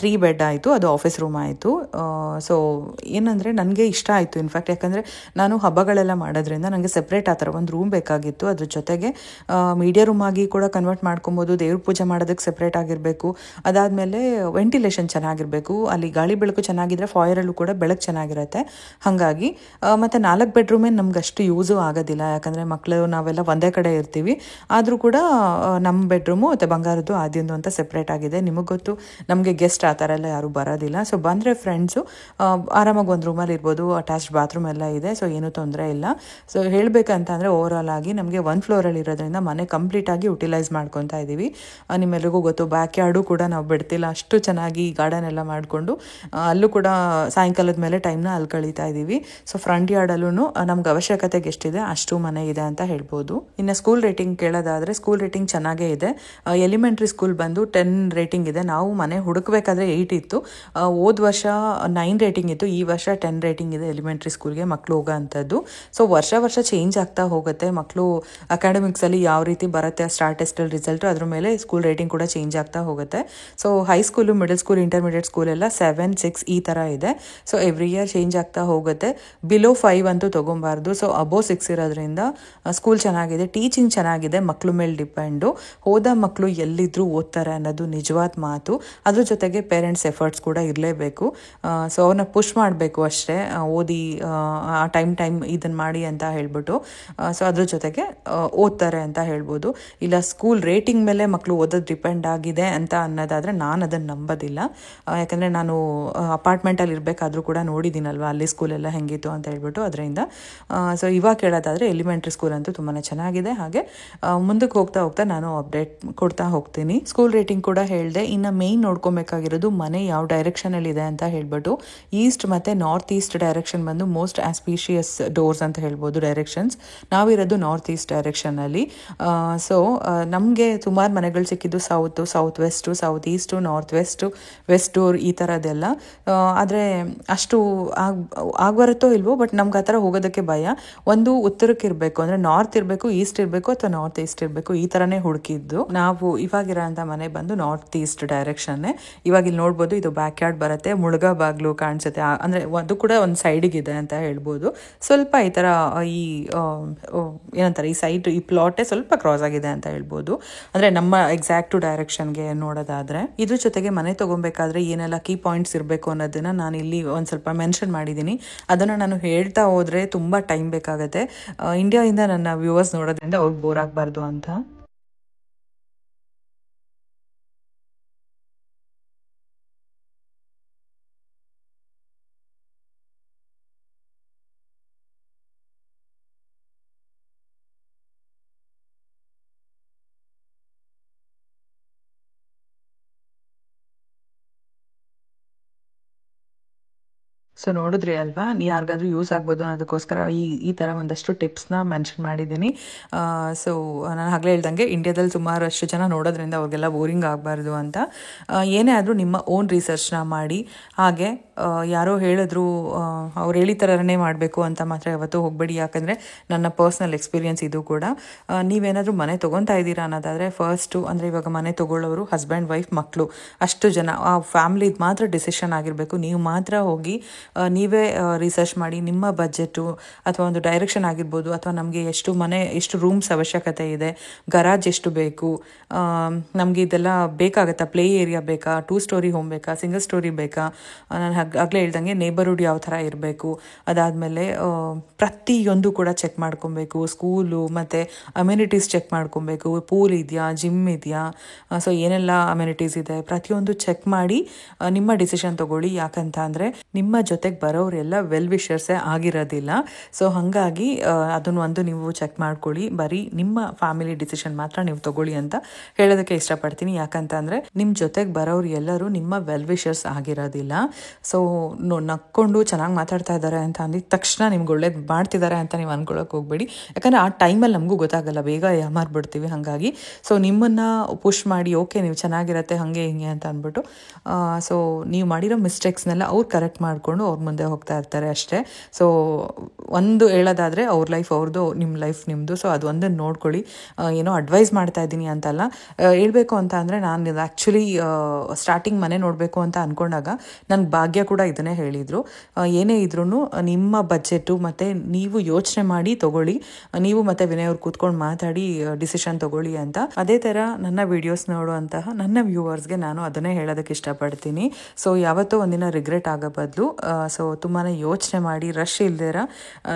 3 ಬೆಡ್ ಆಯಿತು, ಅದು ಆಫೀಸ್ ರೂಮ್ ಆಯಿತು. ಸೊ ಏನಂದರೆ ನನಗೆ ಇಷ್ಟ ಆಯಿತು ಇನ್ಫ್ಯಾಕ್ಟ್, ಯಾಕಂದರೆ ನಾನು ಹಬ್ಬಗಳೆಲ್ಲ ಮಾಡೋದ್ರಿಂದ ನನಗೆ ಸೆಪ್ರೇಟ್ ಆ ಥರ ಒಂದು ರೂಮ್ ಬೇಕಾಗಿತ್ತು. ಅದ್ರ ಜೊತೆಗೆ ಮೀಡಿಯಾ ರೂಮ್ ಆಗಿ ಕೂಡ ಕನ್ವರ್ಟ್ ಮಾಡ್ಕೊಬೋದು, ದೇವ್ರ ಪೂಜೆ ಮಾಡೋದಕ್ಕೆ ಸೆಪ್ರೇಟ್ ಆಗಿರಬೇಕು, ಅದಾದಮೇಲೆ ವೆಂಟಿಲೇಷನ್ ಚೆನ್ನಾಗಿರಬೇಕು, ಅಲ್ಲಿ ಗಾಳಿ ಬೆಳಕು ಚೆನ್ನಾಗಿದ್ರೆ ಫಾಯರಲ್ಲೂ ಕೂಡ ಬೆಳಕು ಚೆನ್ನಾಗಿರುತ್ತೆ. ಹಾಗಾಗಿ ಮತ್ತು 4 ಬೆಡ್ರೂಮೇ ನಮ್ಗೆ ಅಷ್ಟು ಯೂಸು ಆಗೋದಿಲ್ಲ, ಯಾಕಂದರೆ ಮಕ್ಕಳು ನಾವೆಲ್ಲ ಒಂದೇ ಕಡೆ ಇರ್ತೀವಿ. ಆದರೂ ಕೂಡ ನಮ್ಮ ಬೆಡ್ರೂಮು ಮತ್ತು ಬಂಗಾರದ್ದು ಆದ್ಯಂದು ಅಂತ ಸೆಪ್ರೇಟ್ ಆಗಿದೆ. ನಿಮಗೆ ಗೊತ್ತು ನಮಗೆ ಗೆಸ್ಟ್ ಆ ಥರ ಎಲ್ಲ ಯಾರೂ ಬರೋದಿಲ್ಲ. ಸೊ ಬಂದರೆ ಫ್ರೆಂಡ್ಸು ಆರಾಮಾಗಿ ಒಂದು ರೂಮಲ್ಲಿ ಇರ್ಬೋದು, ಅಟ್ಯಾಚ್ಡ್ ಬಾತ್ರೂಮ್ ಎಲ್ಲ ಇದೆ. ಸೊ ಏನೂ ತೊಂದರೆ ಇಲ್ಲ. ಸೊ ಹೇಳಬೇಕಂತ ಅಂದರೆ ಓವರ್ ಆಲ್ ಆಗಿ ನಮಗೆ 1 ಫ್ಲೋರಲ್ಲಿ ಇರೋದ್ರಿಂದ ಮನೆ ಕಂಪ್ಲೀಟಾಗಿ ಯುಟಿಲೈಸ್ ಮಾಡ್ಕೊತಾ ಇದ್ದೀವಿ. ನಿಮ್ಮೆಲ್ಲರಿಗೂ ಗೊತ್ತು ಬ್ಯಾಕ್ ಯಾರ್ಡು ಕೂಡ ನಾವು ಬಿಡ್ತಿಲ್ಲ, ಅಷ್ಟು ಚೆನ್ನಾಗಿ ಗಾರ್ಡನ್ ಎಲ್ಲ ಮಾಡಿಕೊಂಡು ಅಲ್ಲೂ ಕೂಡ ಸಾಯಂಕಾಲದ ಮೇಲೆ ಟೈಮ್ನ ಅಲ್ಲಿ ಕಳೀತಾ ಇದ್ದೀವಿ. ಸೊ ಫ್ರಂಟ್ ಯಾರ್ಡಲ್ಲೂ ನಮ್ಗೆ ಅವಶ್ಯಕತೆಗೆ ಎಷ್ಟಿದೆ ಅಷ್ಟು ಮನೆ ಇದೆ ಅಂತ ಹೇಳ್ಬೋದು. ಇನ್ನು ಸ್ಕೂಲ್ ರೇಟಿಂಗ್ ಕೇಳೋದಾದರೆ ಸ್ಕೂಲ್ ರೇಟಿಂಗ್ ಚೆನ್ನಾಗೇ ಇದೆ. ಎಲಿಮೆಂಟ್ರಿ ಸ್ಕೂಲ್ ಬಂದು 10 ರೇಟಿಂಗ್ ಇದೆ. ನಾವು ಮನೆ ಹುಡುಕಬೇಕಾದ್ರೆ 8 ಇತ್ತು, ಹೋದ ವರ್ಷ 9 ರೇಟಿಂಗ್ ಇತ್ತು, ಈ ವರ್ಷ 10 ರೇಟಿಂಗ್ ಇದೆ ಎಲಿಮೆಂಟ್ರಿ ಸ್ಕೂಲ್ಗೆ ಮಕ್ಕಳು ಹೋಗೋ ಅಂಥದ್ದು. ಸೊ ವರ್ಷ ಚೇಂಜ್ ಆಗ್ತಾ ಹೋಗುತ್ತೆ. ಮಕ್ಕಳು ಅಕಾಡೆಮಿಕ್ಸಲ್ಲಿ ಯಾವ ರೀತಿ ಬರುತ್ತೆ ಸ್ಟಾರ್ ಟೆಸ್ಟಲ್ಲಿ ರಿಸಲ್ಟು, ಅದ್ರ ಮೇಲೆ ಸ್ಕೂಲ್ ರೇಟಿಂಗ್ ಕೂಡ ಚೇಂಜ್ ಆಗ್ತಾ ಹೋಗುತ್ತೆ. So high school, middle school, intermediate school ಎಲ್ಲ 7, 6 ಈ ಥರ ಇದೆ. ಸೊ ಎವ್ರಿ ಇಯರ್ ಚೇಂಜ್ ಆಗ್ತಾ ಹೋಗುತ್ತೆ. ಬಿಲೋ 5 ಅಂತೂ ತೊಗೊಬಾರ್ದು. ಸೊ ಅಬೋವ್ 6 ಇರೋದ್ರಿಂದ ಸ್ಕೂಲ್ ಚೆನ್ನಾಗಿದೆ, ಟೀಚಿಂಗ್ ಚೆನ್ನಾಗಿದೆ, ಮಕ್ಕಳು ಮೇಲೆ ಡಿಪೆಂಡು. ಹೋದ ಮಕ್ಕಳು ಎಲ್ಲಿದ್ದರೂ ಓದ್ತಾರೆ ಅನ್ನೋದು ನಿಜವಾದ ಮಾತು. ಅದ್ರ ಜೊತೆಗೆ ಪೇರೆಂಟ್ಸ್ ಎಫರ್ಟ್ಸ್ ಕೂಡ ಇರಲೇಬೇಕು. ಸೊ ಅವ್ರನ್ನ ಪುಷ್ ಮಾಡಬೇಕು ಅಷ್ಟೇ, ಓದಿ ಆ ಟೈಮ್ ಇದನ್ನು ಮಾಡಿ ಅಂತ ಹೇಳ್ಬಿಟ್ಟು. ಸೊ ಅದ್ರ ಜೊತೆಗೆ ಓದ್ತಾರೆ ಅಂತ ಹೇಳ್ಬೋದು. ಇಲ್ಲ ಸ್ಕೂಲ್ ರೇಟಿಂಗ್ ಮೇಲೆ ಮಕ್ಕಳು ಓದೋದು ಡಿಪೆಂಡ್ ಆಗಿದೆ ಅಂತ ಅನ್ನೋದಾದರೆ ನಾನು ಅದನ್ನು ನಂಬೋದಿಲ್ಲ. ಯಾಕಂದರೆ ನಾನು ಅಪಾರ್ಟ್ಮೆಂಟಲ್ಲಿ ಇರಬೇಕಾದ್ರೂ ಕೂಡ ನೋಡಿದ್ದೀನಲ್ವ ಅಲ್ಲಿ ಸ್ಕೂಲೆಲ್ಲ ಹೆಂಗಿತ್ತು ಅಂತ ಹೇಳ್ಬಿಟ್ಟು. ಅದರಿಂದ ಸೊ ಇವಾಗ ಕೇಳೋದಾದರೆ ಎಲಿಮೆಂಟ್ರಿ ಸ್ಕೂಲ್ ಅಂತೂ ತುಂಬಾ ಚೆನ್ನಾಗಿದೆ. ಹಾಗೆ ಮುಂದಕ್ಕೆ ಹೋಗ್ತಾ ನಾನು ಅಪ್ಡೇಟ್ ಕೊಡ್ತಾ ಹೋಗ್ತೀನಿ. ಸ್ಕೂಲ್ ರೇಟಿಂಗ್ ಕೂಡ ಹೇಳಿದೆ. ಇನ್ನು ಮೇಯ್ನ್ ನೋಡ್ಕೊಬೇಕಾಗಿರೋದು ಮನೆ ಯಾವ ಡೈರೆಕ್ಷನಲ್ಲಿ ಇದೆ ಅಂತ ಹೇಳ್ಬಿಟ್ಟು. ಈಸ್ಟ್ ಮತ್ತು ನಾರ್ತ್ ಈಸ್ಟ್ ಡೈರೆಕ್ಷನ್ ಬಂದು ಮೋಸ್ಟ್ ಆಸ್ಪೀಷಿಯಸ್ ಡೋರ್ಸ್ ಅಂತ ಹೇಳ್ಬೋದು ಡೈರೆಕ್ಷನ್ಸ್. ನಾವಿರೋದು ನಾರ್ತ್ ಈಸ್ಟ್ ಡೈರೆಕ್ಷನಲ್ಲಿ. ಸೊ ನಮಗೆ ಸುಮಾರು ಮನೆಗಳು ಸಿಕ್ಕಿದ್ದು south west, south east, north west door ಈ ಥರದ್ದೆಲ್ಲ. ಆದರೆ ಅಷ್ಟು ಬರುತ್ತೋ ಇಲ್ವೋ, ಬಟ್ ನಮ್ಗೆ ಆ ಥರ ಹೋಗೋದಕ್ಕೆ ಭಯ. ಒಂದು ಉತ್ತರಕ್ಕೆ ಇರಬೇಕು, ಅಂದರೆ ನಾರ್ತ್ ಇರಬೇಕು, ಈಸ್ಟ್ ಇರಬೇಕು, ಅಥವಾ ನಾರ್ತ್ ಈಸ್ಟ್ ಇರಬೇಕು, ಈ ಥರನೇ ಹುಡುಕಿದ್ದು. ನಾವು ಇವಾಗಿರೋ ಅಂಥ ಮನೆ ಬಂದು ನಾರ್ತ್ ಈಸ್ಟ್ ಡೈರೆಕ್ಷನ್ನೇ. ಇವಾಗ ಇಲ್ಲಿ ನೋಡ್ಬೋದು, ಇದು ಬ್ಯಾಕ್ ಯಾರ್ಡ್ ಬರುತ್ತೆ, ಮುಳುಗ ಬಾಗಿಲು ಕಾಣಿಸುತ್ತೆ. ಅಂದರೆ ಅದು ಕೂಡ ಒಂದು ಸೈಡಿಗಿದೆ ಅಂತ ಹೇಳ್ಬೋದು. ಸ್ವಲ್ಪ ಈ ಥರ ಈ ಏನಂತಾರೆ ಈ ಸೈಟ್ ಈ ಪ್ಲಾಟೇ ಸ್ವಲ್ಪ ಕ್ರಾಸ್ ಆಗಿದೆ ಅಂತ ಹೇಳ್ಬೋದು. ಅಂದರೆ ನಮ್ಮ ಎಕ್ಸಾಕ್ಟು ಡೈರೆಕ್ಷನ್ಗೆ ನೋಡೋದಾದರೆ. ಇದ್ರ ಜೊತೆಗೆ ಮನೆ ತೊಗೊಬೇಕಾದ್ರೆ ಏನೆಲ್ಲ ಕೀ ಪಾಯಿಂಟ್ಸ್ ಇರಬೇಕು ಅನ್ನೋದನ್ನು ನಾನು ಇಲ್ಲಿ ಒಂದು ಸ್ವಲ್ಪ ಮೆನ್ಷನ್ ಮಾಡಿದ್ದೀನಿ. ಅದನ್ನು ನಾನು ಹೇಳ್ತಾ ಹೋದರೆ ತುಂಬ ಟೈಮ್ ಬೇಕಾಗುತ್ತೆ. ಇಂಡಿಯಾದಿಂದ ನನ್ನ ವ್ಯೂವರ್ಸ್ ನೋಡೋದ್ರಿಂದ ಅವ್ರಿಗೆ ಬೋರ್ ಆಗಬಾರ್ದು ಅಂತ. ಸೊ ನೋಡಿದ್ರಿ ಅಲ್ವಾ, ಯಾರಿಗಾದ್ರೂ ಯೂಸ್ ಆಗ್ಬೋದು ಅನ್ನೋದಕ್ಕೋಸ್ಕರ ಈ ಥರ ಒಂದಷ್ಟು ಟಿಪ್ಸ್ನ ಮೆನ್ಷನ್ ಮಾಡಿದ್ದೀನಿ. ಸೊ ನಾನು ಆಗಲೇ ಹೇಳ್ದಂಗೆ ಇಂಡಿಯಾದಲ್ಲಿ ಸುಮಾರಷ್ಟು ಜನ ನೋಡೋದ್ರಿಂದ ಅವ್ರಿಗೆಲ್ಲ ಬೋರಿಂಗ್ ಆಗಬಾರ್ದು ಅಂತ ಏನೇ ಆದರೂ ನಿಮ್ಮ ಓನ್ ರಿಸರ್ಚ್ನ ಮಾಡಿ. ಹಾಗೆ ಯಾರೋ ಹೇಳಿದ್ರು ಅವ್ರು ಹೇಳಿ ಥರನೇ ಮಾಡಬೇಕು ಅಂತ ಮಾತ್ರ ಯಾವತ್ತೂ ಹೋಗಬೇಡಿ. ಯಾಕಂದರೆ ನನ್ನ ಪರ್ಸ್ನಲ್ ಎಕ್ಸ್ಪೀರಿಯನ್ಸ್ ಇದು ಕೂಡ. ನೀವೇನಾದರೂ ಮನೆ ತೊಗೊತಾ ಇದ್ದೀರಾ ಅನ್ನೋದಾದರೆ ಫಸ್ಟು ಅಂದರೆ ಇವಾಗ ಮನೆ ತೊಗೊಳ್ಳೋರು ಹಸ್ಬೆಂಡ್ ವೈಫ್ ಮಕ್ಕಳು ಅಷ್ಟು ಜನ ಆ ಫ್ಯಾಮ್ಲಿದು ಮಾತ್ರ ಡಿಸಿಷನ್ ಆಗಿರಬೇಕು. ನೀವು ಮಾತ್ರ ಹೋಗಿ ನೀವೇ ರಿಸರ್ಚ್ ಮಾಡಿ ನಿಮ್ಮ ಬಜೆಟು ಅಥವಾ ಒಂದು ಡೈರೆಕ್ಷನ್ ಆಗಿರ್ಬೋದು, ಅಥವಾ ನಮಗೆ ಎಷ್ಟು ರೂಮ್ಸ್ ಅವಶ್ಯಕತೆ ಇದೆ, ಗರಾಜ್ ಎಷ್ಟು ಬೇಕು, ನಮಗೆ ಇದೆಲ್ಲ ಬೇಕಾಗುತ್ತಾ, ಪ್ಲೇ ಏರಿಯಾ ಬೇಕಾ, 2 ಸ್ಟೋರಿ ಹೋಮ್ ಬೇಕಾ, ಸಿಂಗಲ್ ಸ್ಟೋರಿ ಬೇಕಾ, ನಾನು ಆಗಲೇ ಹೇಳ್ದಂಗೆ ನೇಬರ್ಹುಡ್ ಯಾವ ಥರ ಇರಬೇಕು, ಅದಾದಮೇಲೆ ಪ್ರತಿಯೊಂದು ಕೂಡ ಚೆಕ್ ಮಾಡ್ಕೊಬೇಕು. ಸ್ಕೂಲು ಮತ್ತು ಅಮ್ಯುನಿಟೀಸ್ ಚೆಕ್ ಮಾಡ್ಕೊಬೇಕು. ಪೂಲ್ ಇದೆಯಾ, ಜಿಮ್ ಇದೆಯಾ, ಸೊ ಏನೆಲ್ಲ ಅಮ್ಯುನಿಟೀಸ್ ಇದೆ ಪ್ರತಿಯೊಂದು ಚೆಕ್ ಮಾಡಿ ನಿಮ್ಮ ಡಿಸಿಷನ್ ತೊಗೊಳ್ಳಿ. ಯಾಕಂತ ಅಂದರೆ ನಿಮ್ಮ ಜೊತೆಗೆ ಬರೋರೆಲ್ಲ ವೆಲ್ ವಿಷರ್ಸೇ ಆಗಿರೋದಿಲ್ಲ. ಸೊ ಹಾಗಾಗಿ ಅದನ್ನು ನೀವು ಚೆಕ್ ಮಾಡ್ಕೊಳ್ಳಿ. ಬರೀ ನಿಮ್ಮ ಫ್ಯಾಮಿಲಿ ಡಿಸಿಷನ್ ಮಾತ್ರ ನೀವು ತೊಗೊಳ್ಳಿ ಅಂತ ಹೇಳೋದಕ್ಕೆ ಇಷ್ಟಪಡ್ತೀನಿ. ಯಾಕಂತ ಅಂದರೆ ನಿಮ್ಮ ಜೊತೆಗೆ ಬರೋರು ಎಲ್ಲರೂ ನಿಮ್ಮ ವೆಲ್ ವಿಷರ್ಸ್ ಆಗಿರೋದಿಲ್ಲ. ಸೊ ನಕ್ಕೊಂಡು ಚೆನ್ನಾಗಿ ಮಾತಾಡ್ತಾ ಇದ್ದಾರೆ ಅಂತ ಅಂದಿದ ತಕ್ಷಣ ನಿಮ್ಗೆ ಒಳ್ಳೇದು ಮಾಡ್ತಿದ್ದಾರೆ ಅಂತ ನೀವು ಅಂದ್ಕೊಳ್ಳೋಕೆ ಹೋಗಬೇಡಿ. ಯಾಕಂದರೆ ಆ ಟೈಮಲ್ಲಿ ನಮಗೂ ಗೊತ್ತಾಗಲ್ಲ, ಬೇಗ ಯಾಮಾರ್ಬಿಡ್ತೀವಿ. ಹಾಗಾಗಿ ಸೊ ನಿಮ್ಮನ್ನು ಪುಷ್ ಮಾಡಿ ಓಕೆ ನೀವು ಚೆನ್ನಾಗಿರತ್ತೆ ಹಾಗೆ ಹಿಂಗೆ ಅಂತ ಅಂದ್ಬಿಟ್ಟು ಸೊ ನೀವು ಮಾಡಿರೋ ಮಿಸ್ಟೇಕ್ಸ್ನೆಲ್ಲ ಅವ್ರು ಕರೆಕ್ಟ್ ಮಾಡಿಕೊಂಡು ಅವ್ರ ಮುಂದೆ ಹೋಗ್ತಾ ಇರ್ತಾರೆ ಅಷ್ಟೇ. ಸೊ ಒಂದು ಹೇಳೋದಾದರೆ ಅವ್ರ ಲೈಫ್ ಅವ್ರದ್ದು, ನಿಮ್ಮ ಲೈಫ್ ನಿಮ್ಮದು. ಸೊ ಅದು ಒಂದನ್ನು ನೋಡ್ಕೊಳ್ಳಿ. ಏನೋ ಅಡ್ವೈಸ್ ಮಾಡ್ತಾ ಇದ್ದೀನಿ ಅಂತಲ್ಲ, ಹೇಳ್ಬೇಕು ಅಂತ ಅಂದರೆ ನಾನು ಆ್ಯಕ್ಚುಲಿ ಸ್ಟಾರ್ಟಿಂಗ್ ಮನೆ ನೋಡಬೇಕು ಅಂತ ಅಂದ್ಕೊಂಡಾಗ ನನ್ನ ಭಾಗ್ಯ ಕೂಡ ಇದನ್ನೇ ಹೇಳಿದರು. ಏನೇ ಇದ್ರೂ ನಿಮ್ಮ ಬಜೆಟು ಮತ್ತು ನೀವು ಯೋಚನೆ ಮಾಡಿ ತೊಗೊಳ್ಳಿ. ನೀವು ಮತ್ತು ವಿನಯ್ ಅವ್ರು ಕೂತ್ಕೊಂಡು ಮಾತಾಡಿ ಡಿಸಿಷನ್ ತೊಗೊಳ್ಳಿ ಅಂತ. ಅದೇ ಥರ ನನ್ನ ವೀಡಿಯೋಸ್ ನೋಡುವಂತಹ ನನ್ನ ವ್ಯೂವರ್ಸ್ಗೆ ನಾನು ಅದನ್ನೇ ಹೇಳೋದಕ್ಕೆ ಇಷ್ಟಪಡ್ತೀನಿ. ಸೊ ಯಾವತ್ತೋ ಒಂದಿನ ರಿಗ್ರೆಟ್ ಆಗೋ ಬದಲು ಸೊ ತುಂಬಾ ಯೋಚನೆ ಮಾಡಿ ರಶ್ ಇಲ್ದಿರ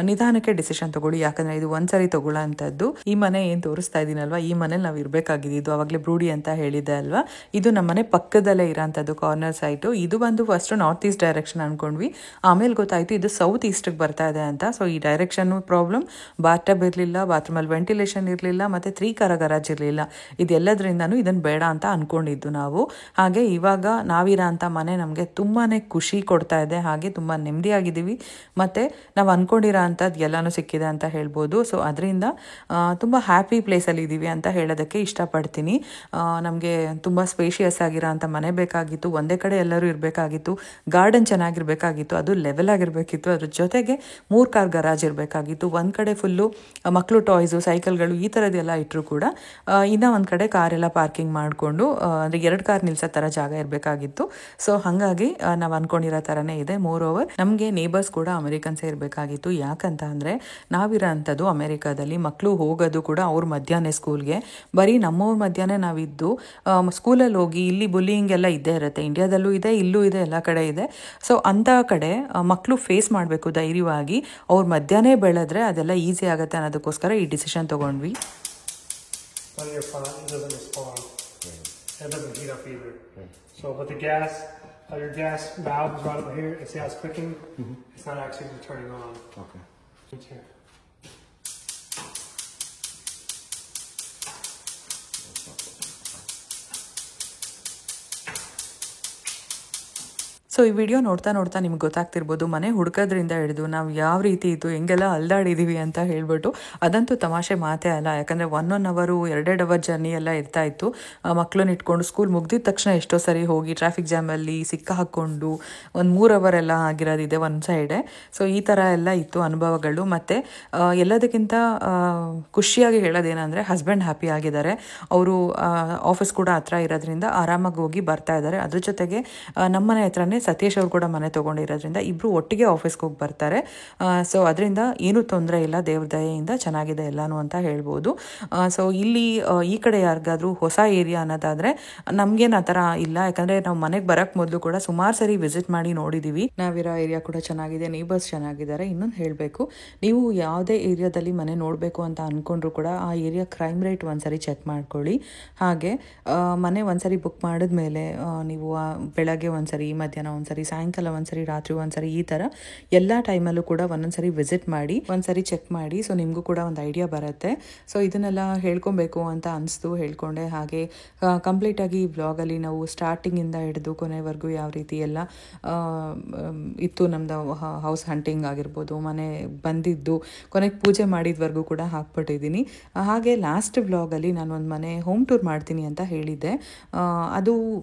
ನಿಧಾನಕ್ಕೆ ಡಿಸಿಷನ್ ತೊಗೊಳ್ಳಿ. ಯಾಕಂದರೆ ಇದು ಒಂದ್ಸರಿ ತೊಗೊಳ್ಳೋ ಅಂಥದ್ದು. ಈ ಮನೆ ಏನು ತೋರಿಸ್ತಾ ಇದ್ದೀನಲ್ವಾ, ಈ ಮನೇಲಿ ನಾವು ಇರಬೇಕಾಗಿದ್ದು ಆವಾಗಲೇ ಬ್ರೂಡಿ ಅಂತ ಹೇಳಿದ್ದೆ ಅಲ್ವಾ, ಇದು ನಮ್ಮ ಮನೆ ಪಕ್ಕದಲ್ಲೇ ಇರೋಂಥದ್ದು ಕಾರ್ನರ್ ಸೈಟು. ಇದು ಬಂದು ಫಸ್ಟು ನಾರ್ತ್ ಈಸ್ಟ್ ಡೈರೆಕ್ಷನ್ ಅಂದ್ಕೊಂಡ್ವಿ, ಆಮೇಲೆ ಗೊತ್ತಾಯಿತು ಇದು ಸೌತ್ ಈಸ್ಟಿಗೆ ಬರ್ತಾ ಇದೆ ಅಂತ. ಸೊ ಈ ಡೈರೆಕ್ಷನ್ನು ಪ್ರಾಬ್ಲಮ್, ಬಾತ್ರೂಮ್ ಇರಲಿಲ್ಲ, ಬಾತ್ರೂಮಲ್ಲಿ ವೆಂಟಿಲೇಷನ್ ಇರಲಿಲ್ಲ, ಮತ್ತು 3 ಕಾರ ಗರಾಜ್ ಇರಲಿಲ್ಲ. ಇದೆಲ್ಲದ್ರಿಂದನೂ ಇದನ್ನು ಬೇಡ ಅಂತ ಅಂದ್ಕೊಂಡಿದ್ದು ನಾವು. ಹಾಗೆ ಇವಾಗ ನಾವಿರೋ ಅಂಥ ಮನೆ ನಮಗೆ ತುಂಬಾ ಖುಷಿ ಕೊಡ್ತಾ ಇದೆ, ಹಾಗೆ ತುಂಬ ನೆಮ್ಮದಿಯಾಗಿದ್ದೀವಿ, ಮತ್ತು ನಾವು ಅಂದ್ಕೊಂಡಿರೋ ಅಂಥದ್ದು ಎಲ್ಲನೂ ಸಿಕ್ಕಿದೆ ಅಂತ ಹೇಳ್ಬೋದು. ಸೊ ಅದರಿಂದ ತುಂಬ ಹ್ಯಾಪಿ ಪ್ಲೇಸಲ್ಲಿ ಇದ್ದೀವಿ ಅಂತ ಹೇಳೋದಕ್ಕೆ ಇಷ್ಟಪಡ್ತೀನಿ. ನಮಗೆ ತುಂಬ ಸ್ಪೇಷಿಯಸ್ ಆಗಿರೋ ಅಂಥ ಮನೆ ಬೇಕಾಗಿತ್ತು, ಒಂದೇ ಕಡೆ ಎಲ್ಲರೂ ಇರಬೇಕಾಗಿತ್ತು, ಗಾರ್ಡನ್ ಚೆನ್ನಾಗಿರಬೇಕಾಗಿತ್ತು, ಅದು ಲೆವೆಲ್ ಆಗಿರಬೇಕಿತ್ತು, ಅದ್ರ ಜೊತೆಗೆ 3 ಕಾರ್ ಗರಾಜ್ ಇರಬೇಕಾಗಿತ್ತು. ಒಂದು ಕಡೆ ಫುಲ್ಲು ಮಕ್ಕಳು ಟಾಯ್ಸು, ಸೈಕಲ್ಗಳು ಈ ಥರದ್ದೆಲ್ಲ ಇಟ್ಟರು ಕೂಡ ಇನ್ನೂ ಒಂದು ಕಡೆ ಕಾರೆಲ್ಲ ಪಾರ್ಕಿಂಗ್ ಮಾಡಿಕೊಂಡು ಅಂದರೆ 2 ಕಾರ್ ನಿಲ್ಸೋ ಥರ ಜಾಗ ಇರಬೇಕಾಗಿತ್ತು. ಸೊ ಹಾಗಾಗಿ ನಾವು ಅಂದ್ಕೊಂಡಿರೋ ಥರನೇ ಇದೆ. ಮೋರ್ ಓವರ್ ನಮಗೆ ನೇಬರ್ಸ್ ಕೂಡ ಅಮೆರಿಕನ್ಸೇ ಇರಬೇಕಾಗಿತ್ತು. ಯಾಕಂತ ಅಂದರೆ ನಾವಿರೋ ಅಂಥದ್ದು ಅಮೆರಿಕಾದಲ್ಲಿ, ಮಕ್ಕಳು ಹೋಗೋದು ಕೂಡ ಅವ್ರ ಮಧ್ಯಾಹ್ನ ಸ್ಕೂಲ್ಗೆ, ಬರೀ ನಮ್ಮವ್ರ ಮಧ್ಯಾಹ್ನ ನಾವಿದ್ದು ಸ್ಕೂಲಲ್ಲಿ ಹೋಗಿ ಇಲ್ಲಿ ಬುಲ್ಲಿಂಗ್ ಎಲ್ಲ ಇದ್ದೇ ಇರುತ್ತೆ. ಇಂಡಿಯಾದಲ್ಲೂ ಇದೆ, ಇಲ್ಲೂ ಇದೆ, ಎಲ್ಲ ಕಡೆ ಇದೆ. ಸೊ ಅಂಥ ಕಡೆ ಮಕ್ಕಳು ಫೇಸ್ ಮಾಡಬೇಕು ಧೈರ್ಯವಾಗಿ. ಅವ್ರ ಮಧ್ಯಾಹ್ನ ಬೆಳೆದ್ರೆ ಅದೆಲ್ಲ ಈಸಿ ಆಗುತ್ತೆ ಅನ್ನೋದಕ್ಕೋಸ್ಕರ ಈ ಡಿಸಿಷನ್ ತೊಗೊಂಡ್ವಿ. On your front, it doesn't respond. It doesn't heat up either. So, but the gas, your gas valve is right over here. And see how it's clicking? It's not actually turning on. Okay. It's here. So ಈ video ನೋಡ್ತಾ ನೋಡ್ತಾ ನಿಮ್ಗೆ ಗೊತ್ತಾಗ್ತಿರ್ಬೋದು, ಮನೆ ಹುಡ್ಕೋದ್ರಿಂದ ಹಿಡಿದು ನಾವು ಯಾವ ರೀತಿ ಇತ್ತು, ಹೆಂಗೆಲ್ಲ ಅಲ್ದಾಡಿದ್ದೀವಿ ಅಂತ ಹೇಳ್ಬಿಟ್ಟು. ಅದಂತೂ ತಮಾಷೆ ಮಾತೇ ಅಲ್ಲ. ಯಾಕಂದರೆ 1 ಅವರು 2 ಅವರ್ ಜರ್ನಿ ಎಲ್ಲ ಇರ್ತಾಯಿತ್ತು. ಮಕ್ಕಳನ್ನ ಇಟ್ಕೊಂಡು ಸ್ಕೂಲ್ ಮುಗ್ದಿದ ತಕ್ಷಣ ಎಷ್ಟೋ ಸರಿ ಹೋಗಿ ಟ್ರಾಫಿಕ್ ಜಾಮಲ್ಲಿ ಸಿಕ್ಕ ಹಾಕ್ಕೊಂಡು ಒಂದು 3 ಅವರ್ ಎಲ್ಲ ಆಗಿರೋದಿದೆ ಒಂದು ಸೈಡೆ. ಸೊ ಈ ಥರ ಎಲ್ಲ ಇತ್ತು ಅನುಭವಗಳು. ಮತ್ತು ಎಲ್ಲದಕ್ಕಿಂತ ಖುಷಿಯಾಗಿ ಹೇಳೋದೇನೆಂದರೆ ಹಸ್ಬೆಂಡ್ ಹ್ಯಾಪಿ ಆಗಿದ್ದಾರೆ. ಅವರು ಆಫೀಸ್ ಕೂಡ ಹತ್ರ ಇರೋದ್ರಿಂದ ಆರಾಮಾಗಿ ಹೋಗಿ ಬರ್ತಾ ಇದ್ದಾರೆ. ಅದ್ರ ಜೊತೆಗೆ ನಮ್ಮನೆ ಹತ್ರನೇ ಸತೀಶ್ ಅವರು ಕೂಡ ಮನೆ ತೊಗೊಂಡಿರೋದ್ರಿಂದ ಇಬ್ಬರು ಒಟ್ಟಿಗೆ ಆಫೀಸ್ಗೆ ಹೋಗಿ ಬರ್ತಾರೆ. ಸೊ ಅದರಿಂದ ಏನೂ ತೊಂದರೆ ಇಲ್ಲ, ದೇವ್ರ ದಯೆಯಿಂದ ಚೆನ್ನಾಗಿದೆ ಎಲ್ಲನೂ ಅಂತ ಹೇಳ್ಬೋದು. ಸೊ ಇಲ್ಲಿ ಈ ಕಡೆ ಯಾರಿಗಾದ್ರೂ ಹೊಸ ಏರಿಯಾ ಅನ್ನೋದಾದರೆ ನಮಗೇನು ಆ ಥರ ಇಲ್ಲ, ಯಾಕಂದರೆ ನಾವು ಮನೆಗೆ ಬರೋಕ್ಕೆ ಮೊದಲು ಕೂಡ ಸುಮಾರು ಸರಿ ವಿಸಿಟ್ ಮಾಡಿ ನೋಡಿದ್ದೀವಿ. ನಾವಿರೋ ಏರಿಯಾ ಕೂಡ ಚೆನ್ನಾಗಿದೆ, ನೇಬರ್ಸ್ ಚೆನ್ನಾಗಿದ್ದಾರೆ. ಇನ್ನೊಂದು ಹೇಳಬೇಕು, ನೀವು ಯಾವುದೇ ಏರಿಯಾದಲ್ಲಿ ಮನೆ ನೋಡಬೇಕು ಅಂತ ಅಂದ್ಕೊಂಡ್ರು ಕೂಡ ಆ ಏರಿಯಾ ಕ್ರೈಮ್ ರೇಟ್ ಒಂದ್ಸರಿ ಚೆಕ್ ಮಾಡ್ಕೊಳ್ಳಿ. ಹಾಗೆ ಮನೆ ಒಂದ್ಸರಿ ಬುಕ್ ಮಾಡಿದ್ಮೇಲೆ ನೀವು ಬೆಳಗ್ಗೆ ಒಂದ್ಸರಿ, ಮಧ್ಯಾಹ್ನ ಒಂದ್ಸರಿ, ಸಾಯಂಕಾಲ ಒಂದ್ಸರಿ, ರಾತ್ರಿ ಒಂದ್ಸರಿ, ಈ ಥರ ಎಲ್ಲ ಟೈಮಲ್ಲೂ ಕೂಡ ಒಂದೊಂದ್ಸರಿ ವಿಸಿಟ್ ಮಾಡಿ, ಒಂದ್ಸರಿ ಚೆಕ್ ಮಾಡಿ. ಸೊ ನಿಮಗೂ ಕೂಡ ಒಂದು ಐಡಿಯಾ ಬರುತ್ತೆ. ಸೊ ಇದನ್ನೆಲ್ಲ ಹೇಳ್ಕೊಬೇಕು ಅಂತ ಅನಿಸ್ತು, ಹೇಳ್ಕೊಂಡೆ. ಹಾಗೆ ಕಂಪ್ಲೀಟಾಗಿ ಈ ಬ್ಲಾಗಲ್ಲಿ ನಾವು ಸ್ಟಾರ್ಟಿಂಗಿಂದ ಹಿಡಿದು ಕೊನೆವರೆಗೂ ಯಾವ ರೀತಿ ಎಲ್ಲ ಇತ್ತು ನಮ್ಮದು ಹೌಸ್ ಹಂಟಿಂಗ್ ಆಗಿರ್ಬೋದು, ಮನೆ ಬಂದಿದ್ದು ಕೊನೆಗೆ ಪೂಜೆ ಮಾಡಿದ್ವರೆಗೂ ಕೂಡ ಹಾಕ್ಬಿಟ್ಟಿದ್ದೀನಿ. ಹಾಗೆ ಲಾಸ್ಟ್ ಬ್ಲಾಗಲ್ಲಿ ನಾನು ಒಂದು ಮನೆ ಹೋಮ್ ಟೂರ್ ಮಾಡ್ತೀನಿ ಅಂತ ಹೇಳಿದ್ದೆ. ಅದು